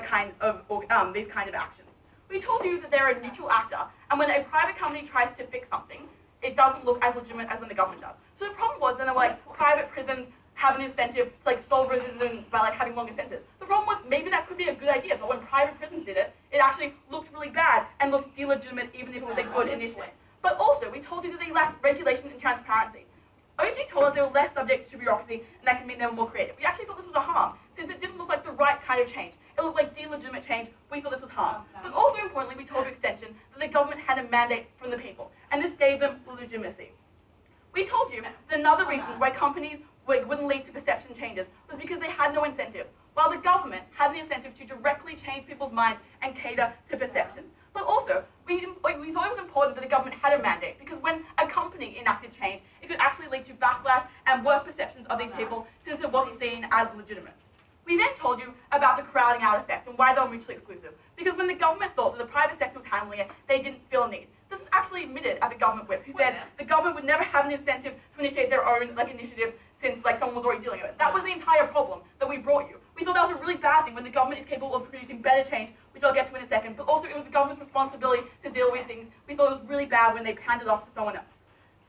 S8: kind of actions. We told you that they're a neutral actor, and when a private company tries to fix something, it doesn't look as legitimate as when the government does. So the problem was then private prisons have an incentive to solve racism by having longer sentences. The problem was maybe that could be a good idea, but when private prisons did it, it actually looked really bad and looked delegitimate even if it was a good initiative. But also, we told you that they lacked regulation and transparency. OG told us they were less subject to bureaucracy, and that can mean they were more creative. We actually thought this was a harm, since it didn't look like the right kind of change. It looked like delegitimate change. We thought this was harm. But also importantly, we told you extension that the government had a mandate from the people, and this gave them legitimacy. We told you that another reason why companies wouldn't lead to perception changes was because they had no incentive, while the government had the incentive to directly change people's minds and cater to perceptions. But also, we thought it was important that the government had a mandate, because when a company enacted change, it could actually lead to backlash and worse perceptions of these people, since it wasn't seen as legitimate. We then told you about the crowding out effect and why they were mutually exclusive, because when the government thought that the private sector was handling it, they didn't feel a need. This was actually admitted at the government whip, who said the government would never have an incentive to initiate their own initiatives since someone was already dealing with it. That was the entire problem that we brought you. We thought that was a really bad thing when the government is capable of producing better change, which I'll get to in a second, but also it was the government's responsibility to deal with things. We thought it was really bad when they handed off to someone else.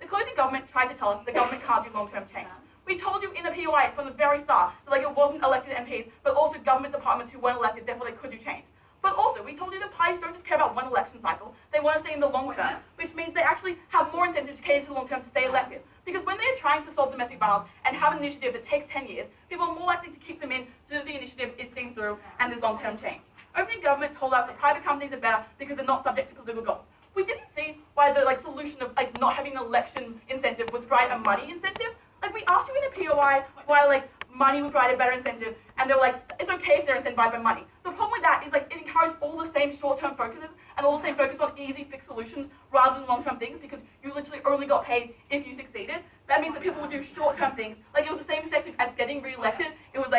S8: The closing government tried to tell us the government can't do long-term change. We told you in the POI from the very start that it wasn't elected MPs, but also government departments who weren't elected, therefore they could do change. But also, we told you that parties don't just care about one election cycle, they want to stay in the long term, which means they actually have more incentive to cater to the long term to stay elected. Because when they're trying to solve domestic violence and have an initiative that takes 10 years, people are more likely to keep them in so that the initiative is seen through and there's long-term change. Opening government told us that private companies are better because they're not subject to political goals. We didn't see why the solution of not having an election incentive was provide a money incentive. We asked you in a POI why money would provide a better incentive, and they were it's okay if they're incentivized by money. The problem with that is it encouraged all the same short-term focuses and all the same focus on easy fix solutions rather than long-term things, because you literally only got paid if you succeeded. That means that people would do short-term things. It was the same incentive as getting re-elected. It was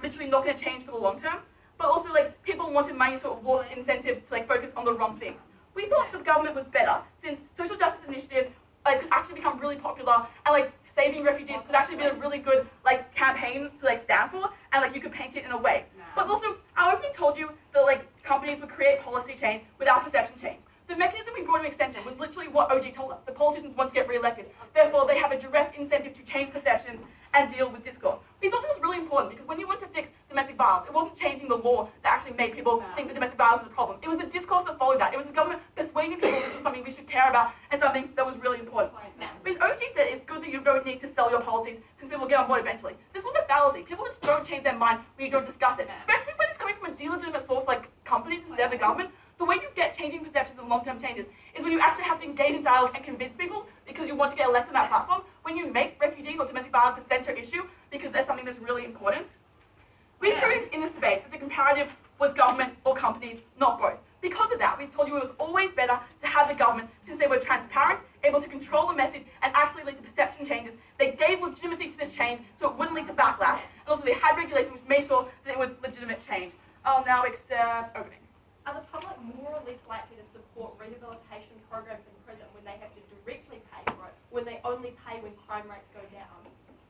S8: literally not going to change for the long term. But also people wanted money sort of war incentives to focus on the wrong things. We thought the government was better since social justice initiatives could actually become really popular, and saving refugees could actually be a really good campaign to stand for, and you could paint it in a way. But also, I openly told you that companies would create policy change without perception change. The mechanism we brought in extension was literally what OG told us. The politicians want to get re-elected. Therefore, they have a direct incentive to change perception important because when you went to fix domestic violence, it wasn't changing the law that actually made people think that domestic violence was a problem. It was the discourse that followed that. It was the government persuading people this was something we should care about and something that was really important. When OG said it's good that you don't need to sell your policies since people will get on board eventually, this was a fallacy. People just don't change their mind when you don't discuss it, especially when it's coming from a delegitimate source like companies instead of the government. The way you get changing perceptions and long-term changes is when you actually have to engage in dialogue and convince people because you want to get elected on that platform. When you make refugees or domestic violence a centre issue because there's something that's really important. We proved in this debate that the comparative was government or companies, not both. Because of that, we told you it was always better to have the government since they were transparent, able to control the message, and actually lead to perception changes. They gave legitimacy to this change so it wouldn't lead to backlash. And also they had regulation which made sure that it was legitimate change. I'll now accept opening.
S6: Are the public more or less likely to support rehabilitation programs in prison when they have to directly pay for it, when they only pay when crime rates go down?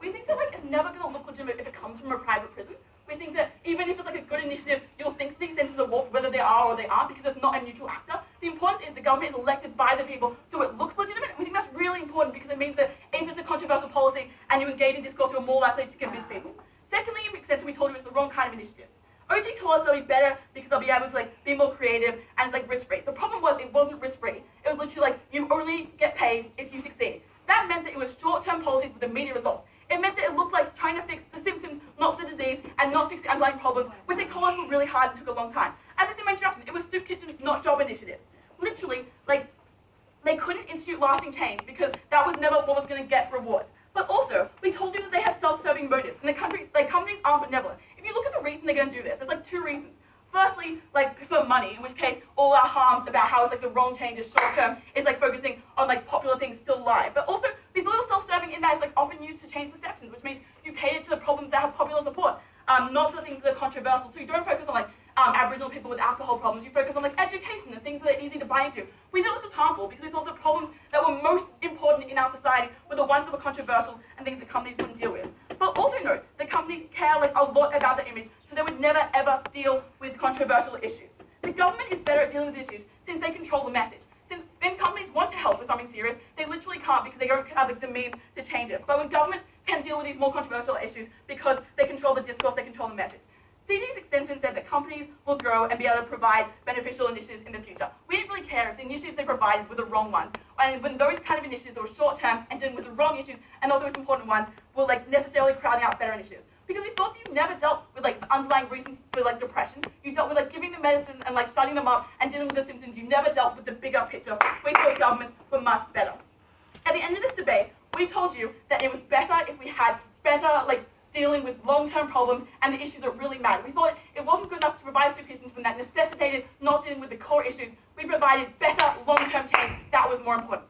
S8: We think that it's never going to look legitimate if it comes from a private prison. We think that even if it's a good initiative, you'll think these centres are worth whether they are or they aren't because it's not a neutral actor. The importance is the government is elected by the people, so it looks legitimate. We think that's really important because it means that if it's a controversial policy and you engage in discourse, you're more likely to convince people. Secondly, in extension, we told you it's the wrong kind of initiatives. OG told us they'll be better because they'll be able to be more creative and it's risk-free. The problem was it wasn't risk-free. It was literally you only get paid if you succeed. That meant that it was short-term policies with immediate results. It meant that it looked like trying to fix the symptoms, not the disease, and not fix the underlying problems, which they told us were really hard and took a long time. As I said in my introduction, it was soup kitchens, not job initiatives. Literally, they couldn't institute lasting change because that was never what was going to get rewards. But also, we told you that they have self-serving motives, and companies aren't benevolent. If you look at the reason they're going to do this, there's two reasons. Firstly, for money, in which case all our harms about how it's the wrong change is short-term is focusing on popular things still lie. But also, these little self-serving in that is often used to change perceptions, which means you cater to the problems that have popular support, not the things that are controversial. So you don't focus on Aboriginal people with alcohol problems. You focus on education and things that are easy to buy into. We thought this was harmful because we thought the problems that were most important in our society were the ones that were controversial and things that companies wouldn't deal with. But also note that companies care a lot about their image, so they would never ever deal with controversial issues. The government is better at dealing with issues since they control the message. Since when companies want to help with something serious, they literally can't because they don't have the means to change it. But when governments can deal with these more controversial issues because they control the discourse, they control the message. CG's extension said that companies will grow and be able to provide beneficial initiatives in the future. We didn't really care if the initiatives they provided were the wrong ones. And when those kind of initiatives that were short-term and dealing with the wrong issues and not those important ones were necessarily crowding out better initiatives. Because we thought that you never dealt with the underlying reasons for depression. You dealt with giving the medicine and shutting them up and dealing with the symptoms. You never dealt with the bigger picture. We thought governments were much better. At the end of this debate, we told you that it was better if we had better dealing with long-term problems and the issues that really matter. We thought it wasn't good enough to provide soup kitchens when that necessitated not dealing with the core issues. We provided better long-term change. That was more important.